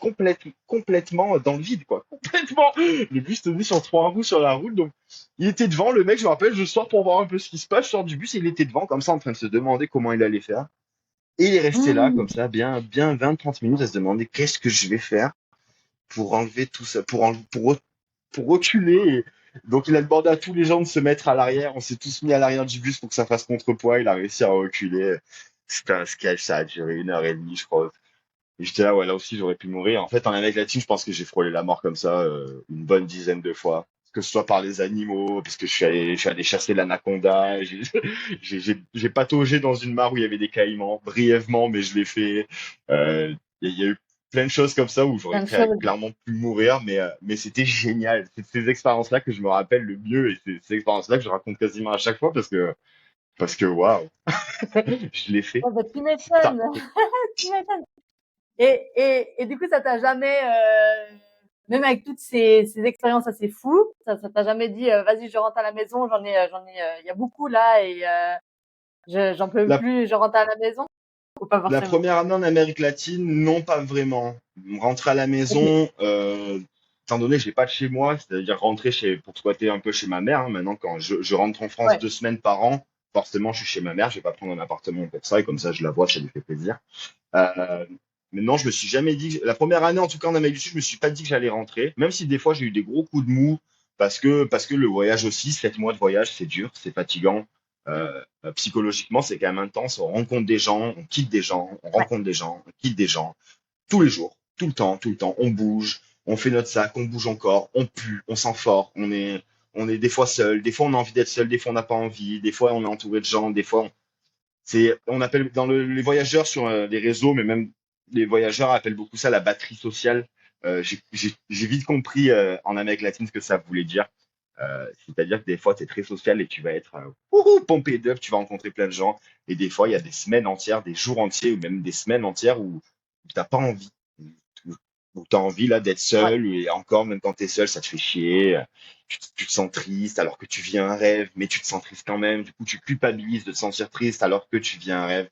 complètement dans le vide, quoi. Complètement. Le bus tenait sur trois roues sur la route, donc il était devant. Le mec, je me rappelle, je sors pour voir un peu ce qui se passe. Je sors du bus et il était devant, comme ça, en train de se demander comment il allait faire. Et il est resté là, Hmm. comme ça, bien 20-30 minutes à se demander qu'est-ce que je vais faire pour enlever tout ça, pour reculer. Donc il a demandé à tous les gens de se mettre à l'arrière. On s'est tous mis à l'arrière du bus pour que ça fasse contrepoids. Il a réussi à reculer. C'était un sketch, ça a duré 1 heure et demie, je crois. Et j'étais là, ouais, là aussi, j'aurais pu mourir. En fait, en Amérique latine, je pense que j'ai frôlé la mort comme ça une bonne dizaine de fois. Que ce soit par les animaux, parce que je suis allé chasser l'anaconda. J'ai pataugé dans une mare où il y avait des caïmans, brièvement, mais je l'ai fait. Il y a eu plein de choses comme ça où j'aurais Plein de choses. clairement pu mourir, mais c'était génial. C'est ces expériences-là que je me rappelle le mieux et c'est ces expériences-là que je raconte quasiment à chaque fois parce que waouh, je l'ai fait. Ah bah tu C'est ça. m'étonnes. Tu m'étonnes. Et du coup, ça t'a jamais, même avec toutes ces expériences assez floues, ça t'a jamais dit, vas-y, je rentre à la maison, il y a beaucoup là et j'en peux La plus, je rentre à la maison ou pas La forcément? première année en Amérique latine, non, pas vraiment. Rentrer à la Ok, maison, étant donné que j'ai pas de chez moi, c'est-à-dire rentrer pour squatter un peu chez ma mère, hein. Maintenant, quand je rentre en France ouais, 2 semaines par an, forcément, je suis chez ma mère. Je vais pas prendre un appartement pour ça, et comme ça, je la vois, ça lui fait plaisir. Euh, mais non, je me suis jamais dit. La première année, en tout cas en Amérique du Sud, je me suis pas dit que j'allais rentrer, même si des fois j'ai eu des gros coups de mou parce que le voyage aussi, 7 mois de voyage, c'est dur, c'est fatigant. Psychologiquement, c'est quand même intense. On rencontre des gens, on quitte des gens, on ouais, rencontre des gens, on quitte des gens tous les jours, tout le temps, tout le temps. On bouge, on fait notre sac, on bouge encore, on pue, on sent fort, on est des fois seul, des fois on a envie d'être seul, des fois on n'a pas envie, des fois on est entouré de gens, des fois on appelle les voyageurs sur les réseaux, mais même les voyageurs appellent beaucoup ça la batterie sociale. J'ai vite compris en Amérique latine ce que ça voulait dire. C'est-à-dire que des fois, tu es très social et tu vas être pompé d'œufs, tu vas rencontrer plein de gens. Et des fois, il y a des semaines entières, des jours entiers, ou même des semaines entières où tu n'as pas envie. Où tu as envie là d'être ouais. seul, et encore, même quand tu es seul, ça te fait chier. Tu te sens triste alors que tu vis un rêve, mais tu te sens triste quand même. Du coup, tu culpabilises de te sentir triste alors que tu vis un rêve.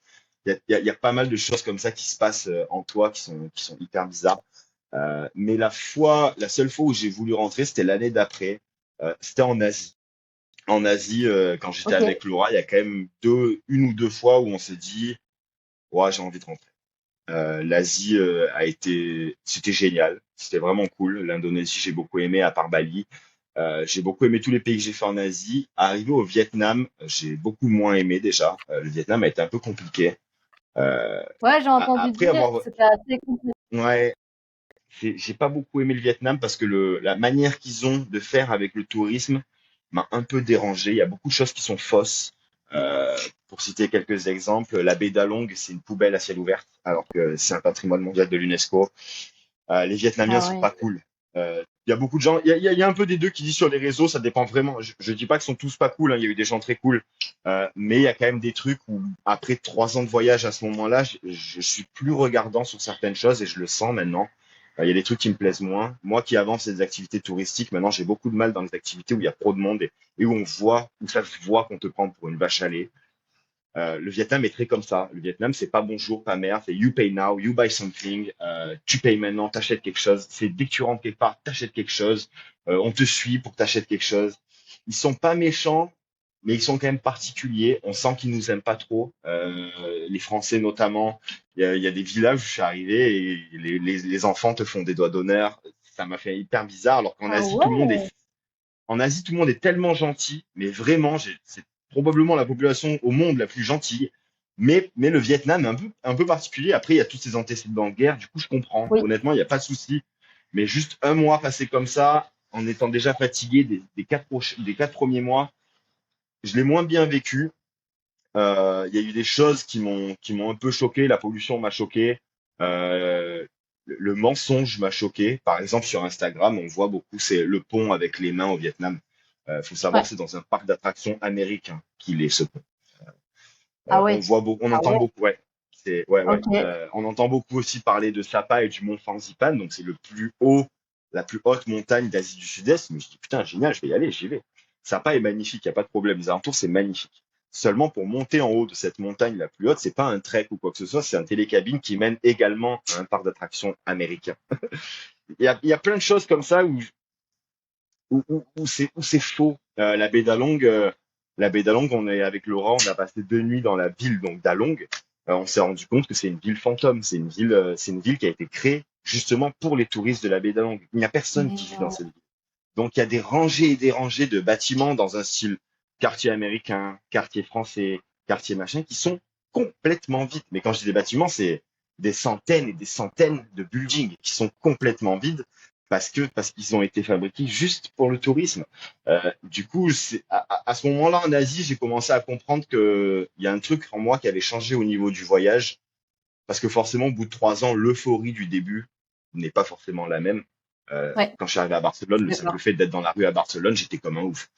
Il y a pas mal de choses comme ça qui se passent en toi qui sont hyper bizarres. Mais la seule fois où j'ai voulu rentrer, c'était l'année d'après. C'était en Asie. En Asie, quand j'étais Ok. avec Laura, il y a quand même une ou deux fois où on s'est dit, ouais, j'ai envie de rentrer. L'Asie c'était génial. C'était vraiment cool. L'Indonésie, j'ai beaucoup aimé, à part Bali. J'ai beaucoup aimé tous les pays que j'ai fait en Asie. Arrivé au Vietnam, j'ai beaucoup moins aimé déjà. Le Vietnam a été un peu compliqué. Euh, Ouais, j'ai entendu Après dire que avoir, c'était assez compliqué. ouais, j'ai pas beaucoup aimé le Vietnam parce que la manière qu'ils ont de faire avec le tourisme m'a un peu dérangé. Il y a beaucoup de choses qui sont fausses. Euh, pour citer quelques exemples, la baie d'Along, c'est une poubelle à ciel ouvert, alors que c'est un patrimoine mondial de l'UNESCO. Les Vietnamiens Ah sont ouais. pas cool. Il y a beaucoup de gens, il y a un peu des deux qui disent sur les réseaux, ça dépend vraiment. Je dis pas qu'ils sont tous pas cool, hein, il y a eu des gens très cool, mais il y a quand même des trucs où après 3 ans de voyage à ce moment-là, je suis plus regardant sur certaines choses et je le sens maintenant. Il y a des trucs qui me plaisent moins. Moi qui avance des activités touristiques, maintenant j'ai beaucoup de mal dans les activités où il y a trop de monde et où on voit, où ça se voit qu'on te prend pour une vache à lait. Le Vietnam est très comme ça. Le Vietnam, c'est pas bonjour, pas merde, c'est you pay now, you buy something, tu payes maintenant, t'achètes quelque chose. C'est dès que tu rentres quelque part, t'achètes quelque chose. On te suit pour que t'achètes quelque chose. Ils sont pas méchants, mais ils sont quand même particuliers. On sent qu'ils nous aiment pas trop. Les Français notamment. Il y a des villages où je suis arrivé et les enfants te font des doigts d'honneur. Ça m'a fait hyper bizarre. Alors qu'en Ah Asie, ouais. en Asie, tout le monde est tellement gentil, mais vraiment, c'est probablement la population au monde la plus gentille. Mais le Vietnam est un peu particulier. Après, il y a tous ces antécédents de guerre. Du coup, je comprends. Oui. Honnêtement, il n'y a pas de souci. Mais juste un mois passé comme ça, en étant déjà fatigué des 4 premiers mois, je l'ai moins bien vécu. Il y a eu des choses qui m'ont un peu choqué. La pollution m'a choqué. Le mensonge m'a choqué. Par exemple, sur Instagram, on voit beaucoup, c'est le pont avec les mains au Vietnam. Faut savoir, Ouais. c'est dans un parc d'attractions américain qu'il est ce pont. Ah ouais. On Ah entend ouais. beaucoup, ouais. Ouais. Ok. On entend beaucoup aussi parler de Sapa et du mont Fansipan, donc c'est la plus haute montagne d'Asie du Sud-Est. Mais je dis putain, génial, je vais y aller, j'y vais. Sapa est magnifique, il n'y a pas de problème. Les alentours, c'est magnifique. Seulement pour monter en haut de cette montagne la plus haute, c'est pas un trek ou quoi que ce soit, c'est un télécabine qui mène également à un parc d'attractions américain. Il y a plein de choses comme ça où c'est faux. La baie d'Along, on est avec Laura, on a passé 2 nuits dans la ville donc d'Along. On s'est rendu compte que c'est une ville fantôme, c'est une ville qui a été créée justement pour les touristes de la baie d'Along. Il n'y a personne qui vit dans cette ville. Donc il y a des rangées et des rangées de bâtiments dans un style quartier américain, quartier français, quartier machin, qui sont complètement vides. Mais quand je dis des bâtiments, c'est des centaines et des centaines de buildings qui sont complètement vides parce qu'ils ont été fabriqués juste pour le tourisme. Du coup, à ce moment-là en Asie, j'ai commencé à comprendre que il y a un truc en moi qui avait changé au niveau du voyage, parce que forcément, au bout de 3 ans, l'euphorie du début n'est pas forcément la même. Ouais. Quand je suis arrivé à Barcelone, le simple D'accord. fait d'être dans la rue à Barcelone, j'étais comme un ouf.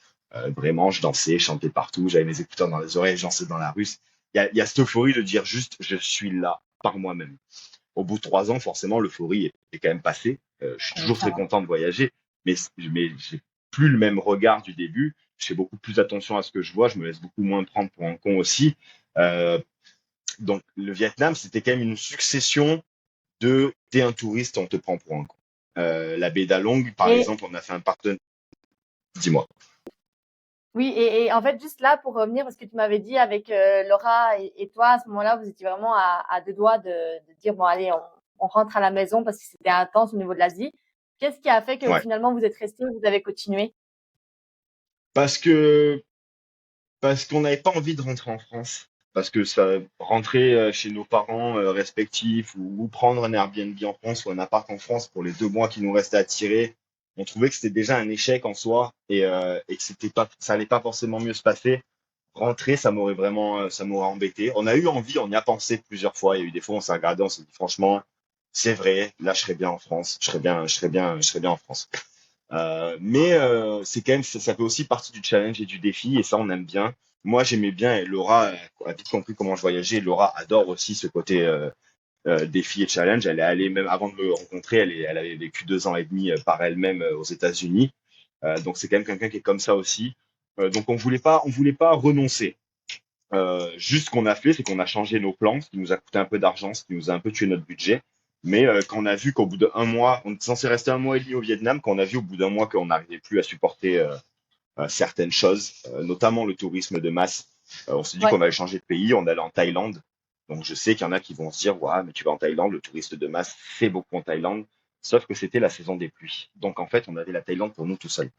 Vraiment, je dansais, je chantais partout, j'avais mes écouteurs dans les oreilles, je dansais dans la rue. Il y a cette euphorie de dire juste, je suis là par moi-même. Au bout de 3 ans, forcément, l'euphorie est quand même passée. Je suis Ouais, toujours ça très va. content de voyager, mais j'ai plus le même regard du début. Je fais beaucoup plus attention à ce que je vois. Je me laisse beaucoup moins prendre pour un con aussi. Euh, donc, le Vietnam, c'était quand même une succession de t'es un touriste, on te prend pour un con. La baie d'Along, par Et exemple, on a fait un partenariat. Dis-moi. oui, et en fait, juste là, pour revenir, parce que tu m'avais dit avec Laura et toi, à ce moment-là, vous étiez vraiment à deux doigts de dire, bon, allez, on rentre à la maison parce que c'était intense au niveau de l'Asie. Qu'est-ce qui a fait que Ouais. finalement vous êtes restés, vous avez continué? Parce que Parce qu'on n'avait pas envie de rentrer en France. Parce que ça, rentrer chez nos parents respectifs ou prendre un Airbnb en France ou un appart en France pour les 2 mois qui nous restaient à tirer, on trouvait que c'était déjà un échec en soi et que ça allait pas forcément mieux se passer. Rentrer, ça m'aurait embêté. On a eu envie, on y a pensé plusieurs fois. Il y a eu des fois, on s'est regardé, on s'est dit franchement, c'est vrai, là, je serais bien en France. Je serais bien en France. Mais c'est quand même, ça fait aussi partie du challenge et du défi, et ça, on aime bien. Moi, j'aimais bien, et Laura a vite compris comment je voyageais. Laura adore aussi ce côté défi et challenge. Elle est allée, même avant de me rencontrer, elle avait vécu 2 ans et demi par elle-même aux États-Unis. Donc, c'est quand même quelqu'un qui est comme ça aussi. Donc, on voulait pas renoncer. Juste ce qu'on a fait, c'est qu'on a changé nos plans, ce qui nous a coûté un peu d'argent, ce qui nous a un peu tué notre budget. Mais quand on a vu qu'au bout d'un mois, on était censé rester un mois et demi au Vietnam, quand on a vu au bout d'un mois qu'on n'arrivait plus à supporter certaines choses, notamment le tourisme de masse, on s'est dit Ouais. qu'on allait changer de pays, on allait en Thaïlande. Donc je sais qu'il y en a qui vont se dire, ouais, mais tu vas en Thaïlande, le touriste de masse, c'est beaucoup en Thaïlande. sauf que c'était la saison des pluies. Donc en fait, on avait la Thaïlande pour nous tout seuls.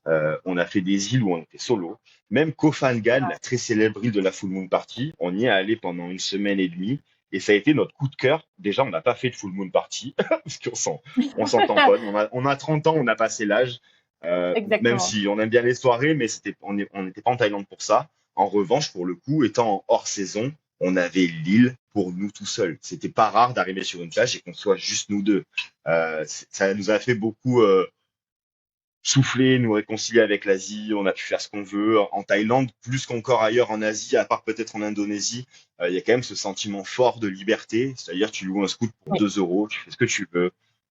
On a fait des îles où on était solo. Même Koh Phangan, la très célèbre île de la Full Moon Party, on y est allé pendant une semaine et demie. Et ça a été notre coup de cœur. Déjà, on n'a pas fait de Full Moon Party parce on s'en tamponne. On a 30 ans, on a passé l'âge. Même Exactement. si on aime bien les soirées, mais on n'était pas en Thaïlande pour ça. En revanche, pour le coup, étant hors saison, on avait l'île pour nous tout seuls. C'était pas rare d'arriver sur une plage et qu'on soit juste nous deux. Ça nous a fait beaucoup souffler, nous réconcilier avec l'Asie. On a pu faire ce qu'on veut en Thaïlande, plus qu'encore ailleurs en Asie, à part peut-être en Indonésie. Il y a quand même ce sentiment fort de liberté, c'est-à-dire tu loues un scoot pour Oui. 2 euros, tu fais ce que tu veux,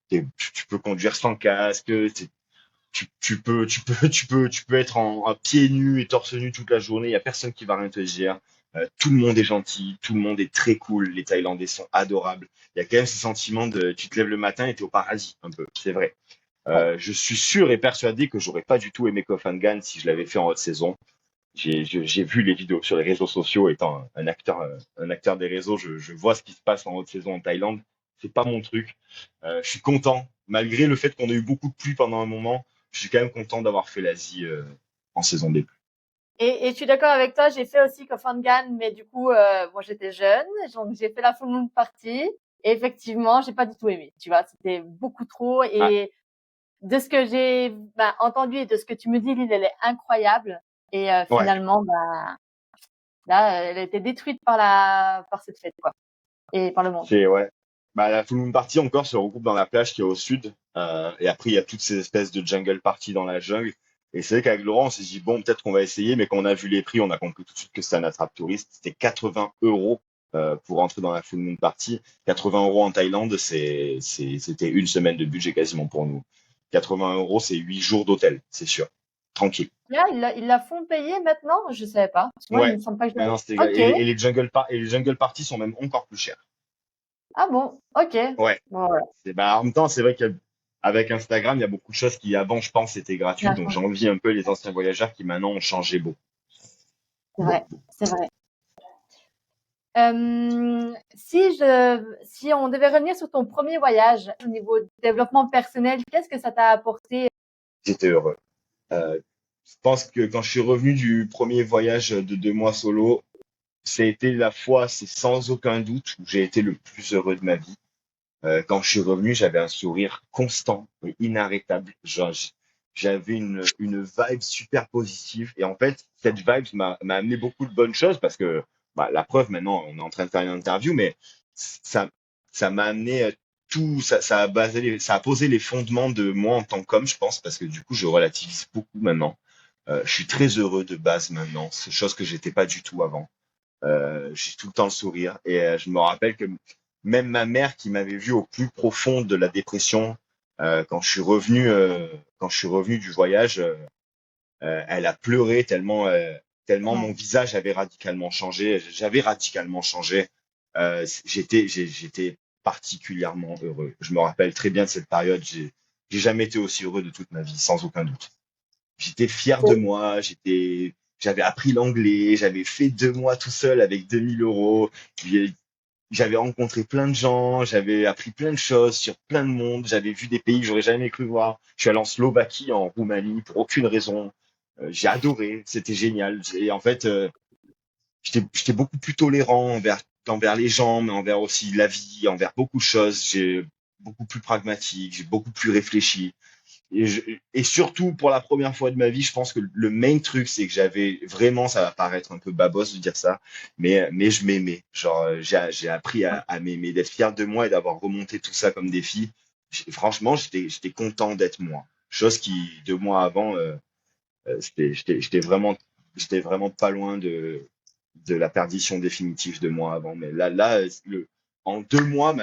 tu peux conduire sans casque, tu peux être en pieds nus et torse nu toute la journée. Il y a personne qui va rien te dire. Tout le monde est gentil, tout le monde est très cool. Les Thaïlandais sont adorables. Il y a quand même ce sentiment de, tu te lèves le matin et t'es au paradis un peu. C'est vrai. Oui. Je suis sûr et persuadé que j'aurais pas du tout aimé Koh Phangan si je l'avais fait en haute saison. J'ai vu les vidéos sur les réseaux sociaux. Étant un acteur des réseaux, je vois ce qui se passe en haute saison en Thaïlande. C'est pas mon truc. Je suis content, malgré le fait qu'on ait eu beaucoup de pluie pendant un moment. Je suis quand même content d'avoir fait l'Asie en saison des pluies. Et je suis d'accord avec toi, j'ai fait aussi Koh Phangan, mais du coup, moi j'étais jeune, donc j'ai fait la full moon party. Et effectivement, j'ai pas du tout aimé. Tu vois, c'était beaucoup trop. Ah, Et de ce que j'ai entendu et de ce que tu me dis, l'île elle est incroyable. Et ouais, finalement, là, elle a été détruite par cette fête, quoi, et par le monde. c'est ouais. Bah, la full moon party encore se regroupe dans la plage qui est au sud. Et après, il y a toutes ces espèces de jungle party dans la jungle. Et c'est vrai qu'avec Laurent, on s'est dit, bon, peut-être qu'on va essayer, mais quand on a vu les prix, on a compris tout de suite que c'était un attrape touriste. C'était 80 euros pour entrer dans la full moon party. 80 euros en Thaïlande, c'était une semaine de budget quasiment pour nous. 80 euros, c'est 8 jours d'hôtel, c'est sûr. Tranquille. Là, ils la font payer maintenant? Je savais pas. Parce que moi, il Ouais. me semble pas que je Maintenant, l'avais. et Ok. et les jungle parties sont même encore plus chers. Ah bon? Ok. Ouais. Bon, voilà. Bah, en même temps, c'est vrai qu'avec Instagram, il y a beaucoup de choses qui avant, je pense, étaient gratuites. Bien Donc, sûr. j'envie un peu les anciens voyageurs qui maintenant ont changé beaucoup. C'est vrai. C'est vrai. Si on devait revenir sur ton premier voyage au niveau développement personnel, qu'est-ce que ça t'a apporté? J'étais heureux. Je pense que quand je suis revenu du premier voyage de 2 mois solo, c'est sans aucun doute où j'ai été le plus heureux de ma vie. Quand je suis revenu, j'avais un sourire constant et inarrêtable. J'avais une vibe super positive. Et en fait, cette vibe m'a amené beaucoup de bonnes choses parce que, bah, la preuve, maintenant, on est en train de faire une interview, mais ça, ça m'a amené ça a posé les fondements de moi en tant qu'homme, je pense, parce que du coup, je relativise beaucoup maintenant. Je suis très heureux de base maintenant. C'est chose que j'étais pas du tout avant. J'ai tout le temps le sourire et je me rappelle que même ma mère qui m'avait vu au plus profond de la dépression quand je suis revenu du voyage, elle a pleuré tellement mon Ouais. visage avait radicalement changé. J'avais radicalement changé. J'étais particulièrement heureux. Je me rappelle très bien de cette période. J'ai jamais été aussi heureux de toute ma vie, sans aucun doute. J'étais fier de moi, j'avais appris l'anglais, j'avais fait 2 mois tout seul avec 2 000 euros. J'ai- J'avais rencontré plein de gens, j'avais appris plein de choses sur plein de monde, j'avais vu des pays que j'aurais jamais cru voir. Je suis allé en Slovaquie, en Roumanie, pour aucune raison. J'ai adoré, c'était génial. Et en fait, j'étais beaucoup plus tolérant envers les gens, mais envers aussi la vie, envers beaucoup de choses. J'ai beaucoup plus pragmatique, j'ai beaucoup plus réfléchi. Et surtout, pour la première fois de ma vie, je pense que le main truc, c'est que j'avais vraiment, ça va paraître un peu babos de dire ça, mais je m'aimais. Genre, j'ai appris à m'aimer, d'être fier de moi et d'avoir remonté tout ça comme défi. Franchement, j'étais content d'être moi. Chose qui, 2 mois avant, j'étais vraiment pas loin de la perdition définitive de moi avant. Mais là, en 2 mois,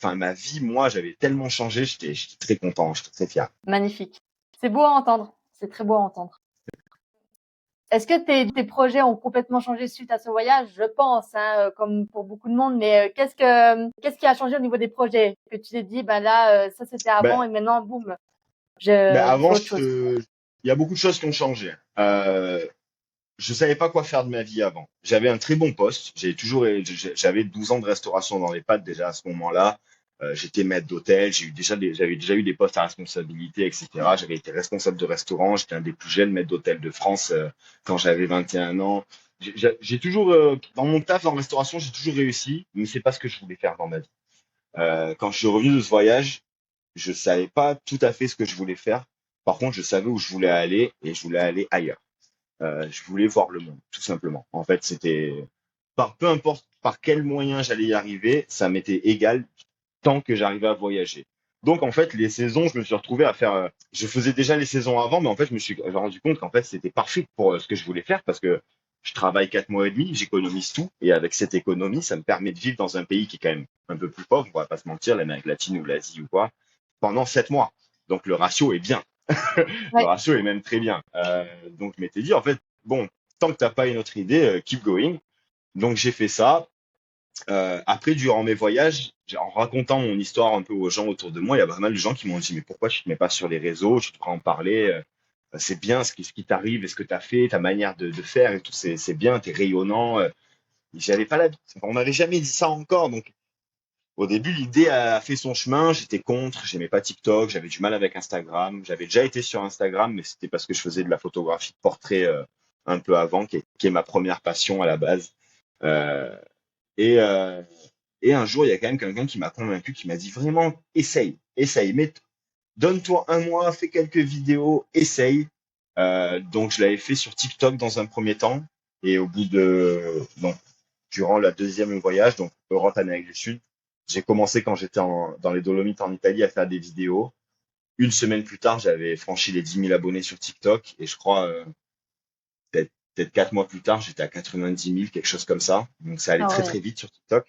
ma vie, moi, j'avais tellement changé, j'étais très content, j'étais très fier. Magnifique. C'est beau à entendre. C'est très beau à entendre. Est-ce que tes projets ont complètement changé suite à ce voyage? Je pense, hein, comme pour beaucoup de monde, mais qu'est-ce qui a changé au niveau des projets? Que tu t'es dit, ben là, ça c'était avant Ben, et maintenant, boum, je fais avant, autre chose. il y a beaucoup de choses qui ont changé. Je savais pas quoi faire de ma vie avant. J'avais un très bon poste. J'avais 12 ans de restauration dans les pattes déjà à ce moment-là. J'étais maître d'hôtel, j'avais déjà eu des postes à responsabilité, etc. J'avais été responsable de restaurant, j'étais un des plus jeunes maîtres d'hôtel de France quand j'avais 21 ans. J'ai toujours, dans mon taf en restauration, j'ai toujours réussi, mais c'est pas ce que je voulais faire dans ma vie. Quand je suis revenu de ce voyage, je savais pas tout à fait ce que je voulais faire. Par contre, je savais où je voulais aller et je voulais aller ailleurs. Je voulais voir le monde, tout simplement. En fait, c'était peu importe par quel moyen j'allais y arriver, ça m'était égal tant que j'arrivais à voyager. Donc en fait, les saisons, je me suis retrouvé à faire. Je faisais déjà les saisons avant, mais en fait, je me suis rendu compte qu'en fait, c'était parfait pour ce que je voulais faire parce que je travaille 4 mois et demi, j'économise tout, et avec cette économie, ça me permet de vivre dans un pays qui est quand même un peu plus pauvre, on va pas se mentir, l'Amérique latine ou l'Asie ou quoi, pendant 7 mois. Donc le ratio est bien. Le Ouais. ratio est même très bien. Donc je m'étais dit en fait, bon, tant que t'as pas une autre idée, keep going. Donc j'ai fait ça. Après, durant mes voyages, en racontant mon histoire un peu aux gens autour de moi, il y a pas mal de gens qui m'ont dit, mais pourquoi tu te mets pas sur les réseaux, tu devrais en parler, c'est bien ce qui t'arrive et ce que tu as fait, ta manière de faire et tout, c'est bien, t'es rayonnant. J'avais pas l'habitude, on m'avait jamais dit ça encore, donc au début, l'idée a fait son chemin, j'étais contre, j'aimais pas TikTok, j'avais du mal avec Instagram, j'avais déjà été sur Instagram, mais c'était parce que je faisais de la photographie de portrait un peu avant, qui est ma première passion à la base. Euh, et, euh, et un jour, il y a quand même quelqu'un qui m'a convaincu, qui m'a dit vraiment, essaye, mais donne-toi un mois, fais quelques vidéos, essaye. Donc, je l'avais fait sur TikTok dans un premier temps, et au bout donc, durant le deuxième voyage, donc Europe, Amérique du Sud, j'ai commencé quand j'étais dans les Dolomites en Italie à faire des vidéos. Une semaine plus tard, j'avais franchi les 10 000 abonnés sur TikTok, et je crois peut-être 4 mois plus tard, j'étais à 90 000, quelque chose comme ça. Donc, ça allait Ah très ouais. très vite sur TikTok.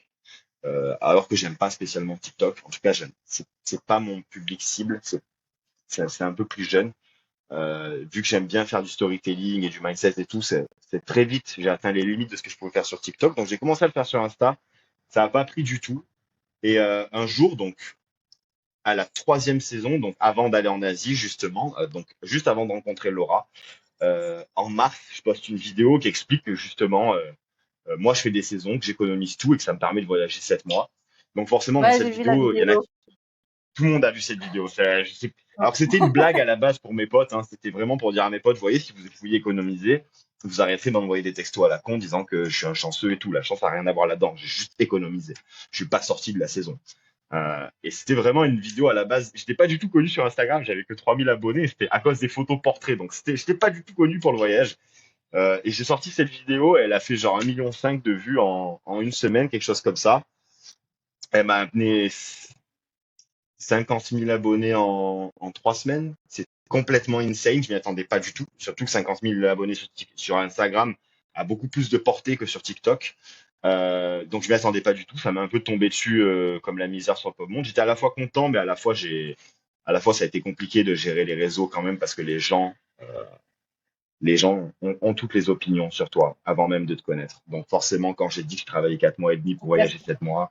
Alors que j'aime pas spécialement TikTok. En tout cas, c'est pas mon public cible. C'est un peu plus jeune. Vu que j'aime bien faire du storytelling et du mindset et tout, c'est très vite. J'ai atteint les limites de ce que je pouvais faire sur TikTok. Donc j'ai commencé à le faire sur Insta. Ça n'a pas pris du tout. Et un jour, donc à la troisième saison, donc avant d'aller en Asie justement, donc juste avant de rencontrer Laura, en mars, je poste une vidéo qui explique que justement moi, je fais des saisons, que j'économise tout et que ça me permet de voyager 7 mois. Donc forcément, dans Ouais, cette j'ai vu la vidéo, il y en a vidéo. qui, tout le monde a vu cette vidéo. Alors que c'était une blague à la base pour mes potes. Hein. C'était vraiment pour dire à mes potes, vous voyez, si vous pouviez économiser, vous arrêterez d'envoyer des textos à la con disant que je suis un chanceux et tout. La chance n'a rien à voir là-dedans. J'ai juste économisé. Je suis pas sorti de la saison. Et c'était vraiment une vidéo à la base. J'étais pas du tout connu sur Instagram. J'avais que 3000 abonnés. C'était à cause des photos portraits. Donc j'étais pas du tout connu pour le voyage. Et j'ai sorti cette vidéo, elle a fait genre 1,5 million de vues en une semaine, quelque chose comme ça. Elle m'a amené 50 000 abonnés en 3 semaines. C'est complètement insane, je m'y attendais pas du tout. Surtout que 50 000 abonnés sur Instagram a beaucoup plus de portée que sur TikTok. Donc je m'y attendais pas du tout. Ça m'a un peu tombé dessus comme la misère sur le pauvre monde. J'étais à la fois content, mais à la fois ça a été compliqué de gérer les réseaux quand même parce que les gens ont toutes les opinions sur toi avant même de te connaître. Donc forcément, quand j'ai dit que je travaillais 4 mois et demi pour voyager 7 mois,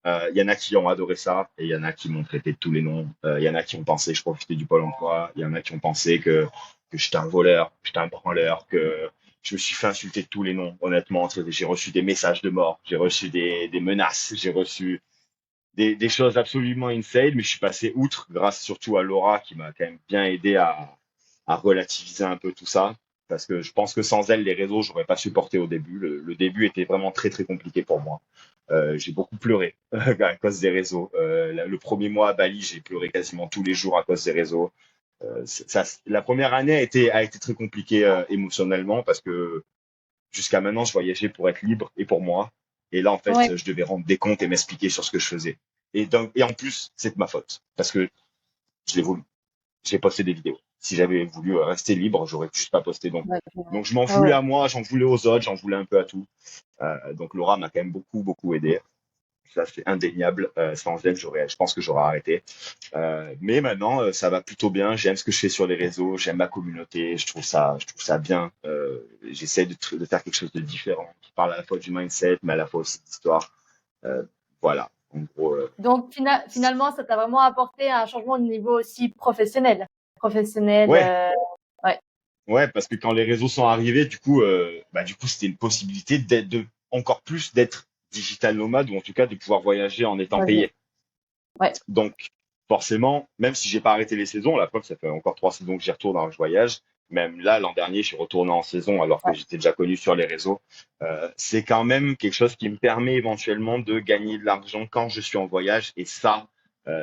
il y en a qui ont adoré ça et il y en a qui m'ont traité de tous les noms. Il y en a qui ont pensé que je profitais du Pôle emploi. Il y en a qui ont pensé que j'étais un voleur, que j'étais un branleur, que je me suis fait insulter de tous les noms. Honnêtement, j'ai reçu des messages de mort, j'ai reçu des menaces, j'ai reçu des choses absolument insane, mais je suis passé outre grâce surtout à Laura qui m'a quand même bien aidé à relativiser un peu tout ça. Parce que je pense que sans elle, les réseaux, j'aurais pas supporté au début. Le début était vraiment très très compliqué pour moi. J'ai beaucoup pleuré à cause des réseaux. Le premier mois à Bali, j'ai pleuré quasiment tous les jours à cause des réseaux. La première année a été très compliquée émotionnellement parce que jusqu'à maintenant, je voyageais pour être libre et pour moi. Et là, en Ouais. fait, je devais rendre des comptes et m'expliquer sur ce que je faisais. Et en plus, c'est de ma faute parce que je l'ai voulu. J'ai posté des vidéos. Si j'avais voulu rester libre, j'aurais juste pas posté. Ouais, Donc je m'en ouais, voulais ouais. à moi, j'en voulais aux autres, j'en voulais un peu à tout. Donc Laura m'a quand même beaucoup, beaucoup aidé. Ça, c'est indéniable. Sans elle, je pense que j'aurais arrêté. Mais maintenant, ça va plutôt bien. J'aime ce que je fais sur les réseaux. J'aime ma communauté. Je trouve ça bien. J'essaie de faire quelque chose de différent, qui parle à la fois du mindset, mais à la fois aussi d'histoire. Euh, voilà. En gros, Donc finalement, ça t'a vraiment apporté un changement au niveau aussi professionnel. Professionnel, ouais, ouais. ouais, parce que quand les réseaux sont arrivés, du coup, c'était une possibilité encore plus d'être digital nomade ou en tout cas de pouvoir voyager en étant Ouais, payé. Ouais, Donc, forcément, même si j'ai pas arrêté les saisons, la preuve, ça fait encore 3 saisons que j'y retourne dans le voyage. Même là, l'an dernier, je suis retourné en saison alors que ouais, j'étais déjà connu sur les réseaux. C'est quand même quelque chose qui me permet éventuellement de gagner de l'argent quand je suis en voyage. Et ça,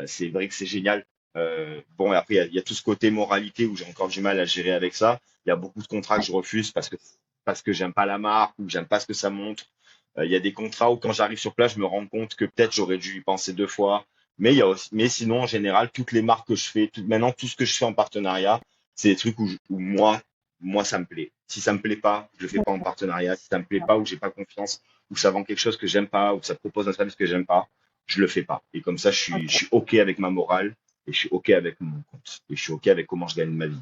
c'est vrai que c'est génial. Bon, et après, il y a tout ce côté moralité où j'ai encore du mal à gérer avec ça. Il y a beaucoup de contrats que ouais. je refuse parce que j'aime pas la marque ou j'aime pas ce que ça montre. Il y a des contrats où quand j'arrive sur place, je me rends compte que peut-être j'aurais dû y penser 2 fois. Mais il y a aussi, mais sinon, en général, toutes les marques que je fais, maintenant, tout ce que je fais en partenariat, c'est des trucs où moi, ça me plaît. Si ça me plaît pas, je le fais pas en partenariat. Si ça me plaît pas, ou j'ai pas confiance, ou ça vend quelque chose que j'aime pas, ou ça propose un service que j'aime pas, je le fais pas. Et comme ça, je Ok, suis OK avec ma morale, et je suis OK avec mon compte, et je suis OK avec comment je gagne ma vie.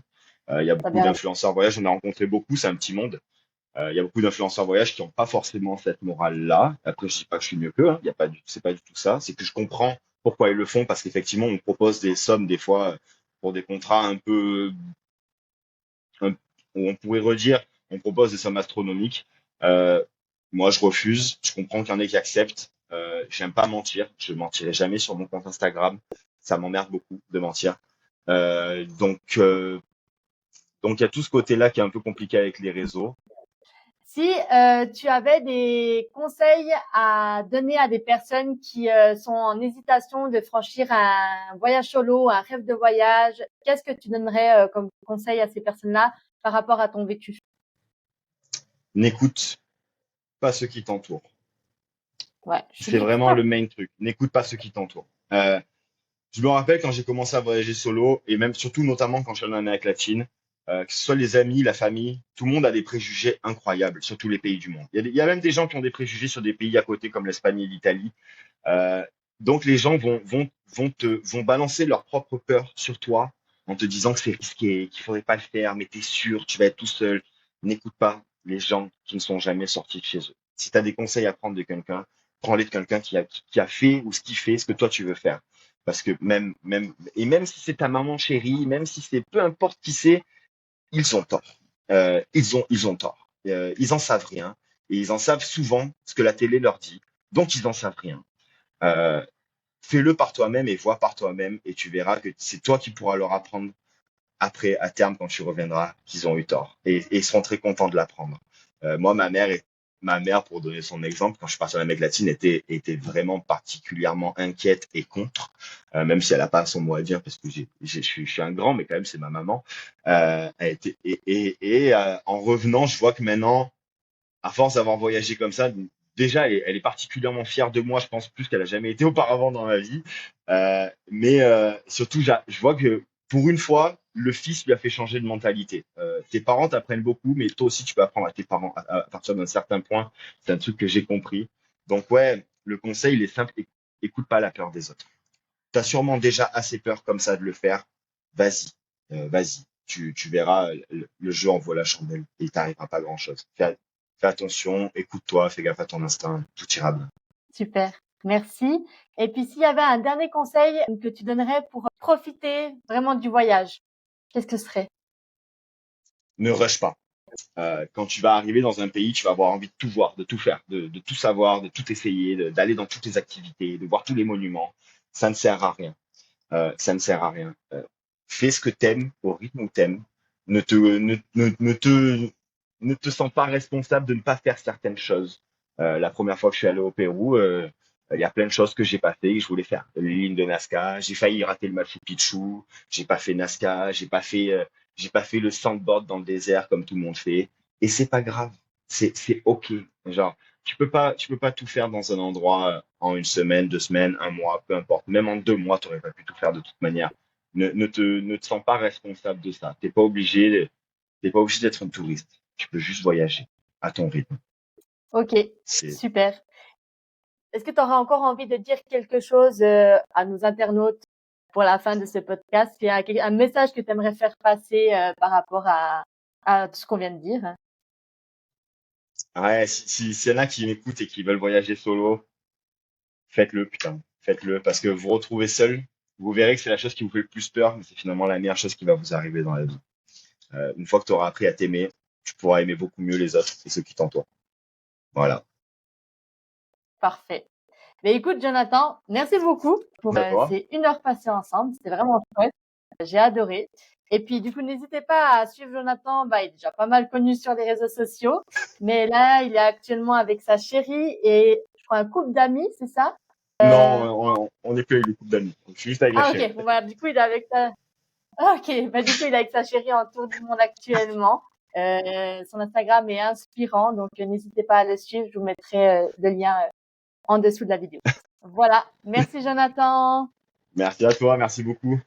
Il y a t'as beaucoup bien raison. d'influenceurs voyage, on a rencontré beaucoup, c'est un petit monde. Il y a beaucoup d'influenceurs voyage qui n'ont pas forcément cette morale-là. Après, je dis pas que je suis mieux qu'eux, hein. Il y a pas c'est pas du tout ça. C'est que je comprends pourquoi ils le font parce qu'effectivement, on propose des sommes des fois pour des contrats un peu, un- où on pourrait redire, on propose des sommes astronomiques. Euh, Moi, je refuse. Je comprends qu'il y en ait qui acceptent. J'aime pas mentir. Je mentirai jamais sur mon compte Instagram. Ça m'emmerde beaucoup de mentir. Euh, donc, euh, donc, il y a tout ce côté-là qui est un peu compliqué avec les réseaux. Si tu avais des conseils à donner à des personnes qui sont en hésitation de franchir un voyage solo, un rêve de voyage, qu'est-ce que tu donnerais comme conseil à ces personnes-là par rapport à ton vécu? N'écoute pas ceux qui t'entourent. Ouais, je suis C'est vraiment d'accord. le main truc. N'écoute pas ceux qui t'entourent. Je me rappelle quand j'ai commencé à voyager solo, et même surtout notamment quand je suis allé en Amérique latine, que ce soit les amis, la famille, tout le monde a des préjugés incroyables sur tous les pays du monde. Il y a même des gens qui ont des préjugés sur des pays à côté comme l'Espagne et l'Italie. Euh, donc les gens vont balancer leur propre peur sur toi en te disant que c'est risqué, qu'il faudrait pas le faire, mais t'es sûr, tu vas être tout seul. N'écoute pas les gens qui ne sont jamais sortis de chez eux. Si tu as des conseils à prendre de quelqu'un, prends-les de quelqu'un qui a fait ou ce qui fait ce que toi tu veux faire. Parce que même si c'est ta maman chérie, même si c'est peu importe qui c'est, ils ont tort. Ils ont tort. Ils en savent rien. Et ils en savent souvent ce que la télé leur dit. Donc ils en savent rien. Euh, Fais-le par toi-même et vois par toi-même et tu verras que c'est toi qui pourras leur apprendre après, à terme, quand tu reviendras, qu'ils ont eu tort. Et ils seront très contents de l'apprendre. Moi, ma mère, pour donner son exemple, quand je suis parti en Amérique latine, était vraiment particulièrement inquiète et contre, même si elle n'a pas son mot à dire, parce que je suis un grand, mais quand même, c'est ma maman. Elle était, en revenant, je vois que maintenant, à force d'avoir voyagé comme ça, déjà, elle est particulièrement fière de moi, je pense plus qu'elle a jamais été auparavant dans ma vie. Mais surtout, je vois que pour une fois, le fils lui a fait changer de mentalité. Tes parents t'apprennent beaucoup, mais toi aussi, tu peux apprendre à tes parents à partir d'un certain point. C'est un truc que j'ai compris. Donc ouais, le conseil, il est simple, écoute pas la peur des autres. Tu as sûrement déjà assez peur comme ça de le faire. Vas-y, vas-y. Tu verras, le jeu en vaut la chandelle et il t'arrivera pas grand-chose. Fais attention, écoute-toi, fais gaffe à ton instinct, tout ira bien. Super, merci. Et puis s'il y avait un dernier conseil que tu donnerais pour profiter vraiment du voyage, qu'est-ce que ce serait? Ne rush pas. Quand tu vas arriver dans un pays, tu vas avoir envie de tout voir, de tout faire, de tout savoir, de tout essayer, d'aller dans toutes les activités, de voir tous les monuments. Ça ne sert à rien. Ça ne sert à rien. Fais ce que t'aimes au rythme où t'aimes. Ne te, ne, ne, ne te, ne te sens pas responsable de ne pas faire certaines choses. La première fois que je suis allé au Pérou, il y a plein de choses que j'ai pas fait et que je voulais faire. Les lignes de Nazca, j'ai failli rater le Machu Picchu, j'ai pas fait Nazca, j'ai pas fait le sandboard dans le désert comme tout le monde fait. Et c'est pas grave. C'est ok. Genre, tu peux pas tout faire dans un endroit en une semaine, 2 semaines, un mois, peu importe. Même en 2 mois, tu n'aurais pas pu tout faire de toute manière. Ne te sens pas responsable de ça. T'es pas obligé d'être un touriste. Tu peux juste voyager à ton rythme. Ok, C'est, super. Est-ce que tu auras encore envie de dire quelque chose à nos internautes pour la fin de ce podcast? Il y a un message que tu aimerais faire passer par rapport à tout ce qu'on vient de dire? ouais, s'il y en a qui m'écoutent et qui veulent voyager solo, faites-le, putain. Faites-le parce que vous retrouvez seul. Vous verrez que c'est la chose qui vous fait le plus peur, mais c'est finalement la meilleure chose qui va vous arriver dans la vie. Une fois que tu auras appris à t'aimer, tu pourras aimer beaucoup mieux les autres et ceux qui t'entourent. Voilà. Parfait. Mais écoute, Jonathan, merci beaucoup pour À toi. ces 1 heure passée ensemble. C'était vraiment chouette. J'ai adoré. Et puis, du coup, n'hésitez pas à suivre Jonathan. Bah, il est déjà pas mal connu sur les réseaux sociaux. Mais là, il est actuellement avec sa chérie et je crois un couple d'amis, c'est ça? Non, on est que les couples d'amis. Donc, je suis juste avec la Ah, chérie. ok. Bon, bah, du coup, il est avec sa, ah, ok. Bah, du coup, il est avec sa chérie en tour du monde actuellement. Son Instagram est inspirant. Donc, n'hésitez pas à le suivre. Je vous mettrai le lien en dessous de la vidéo. Voilà. Merci, Jonathan. Merci à toi, merci beaucoup.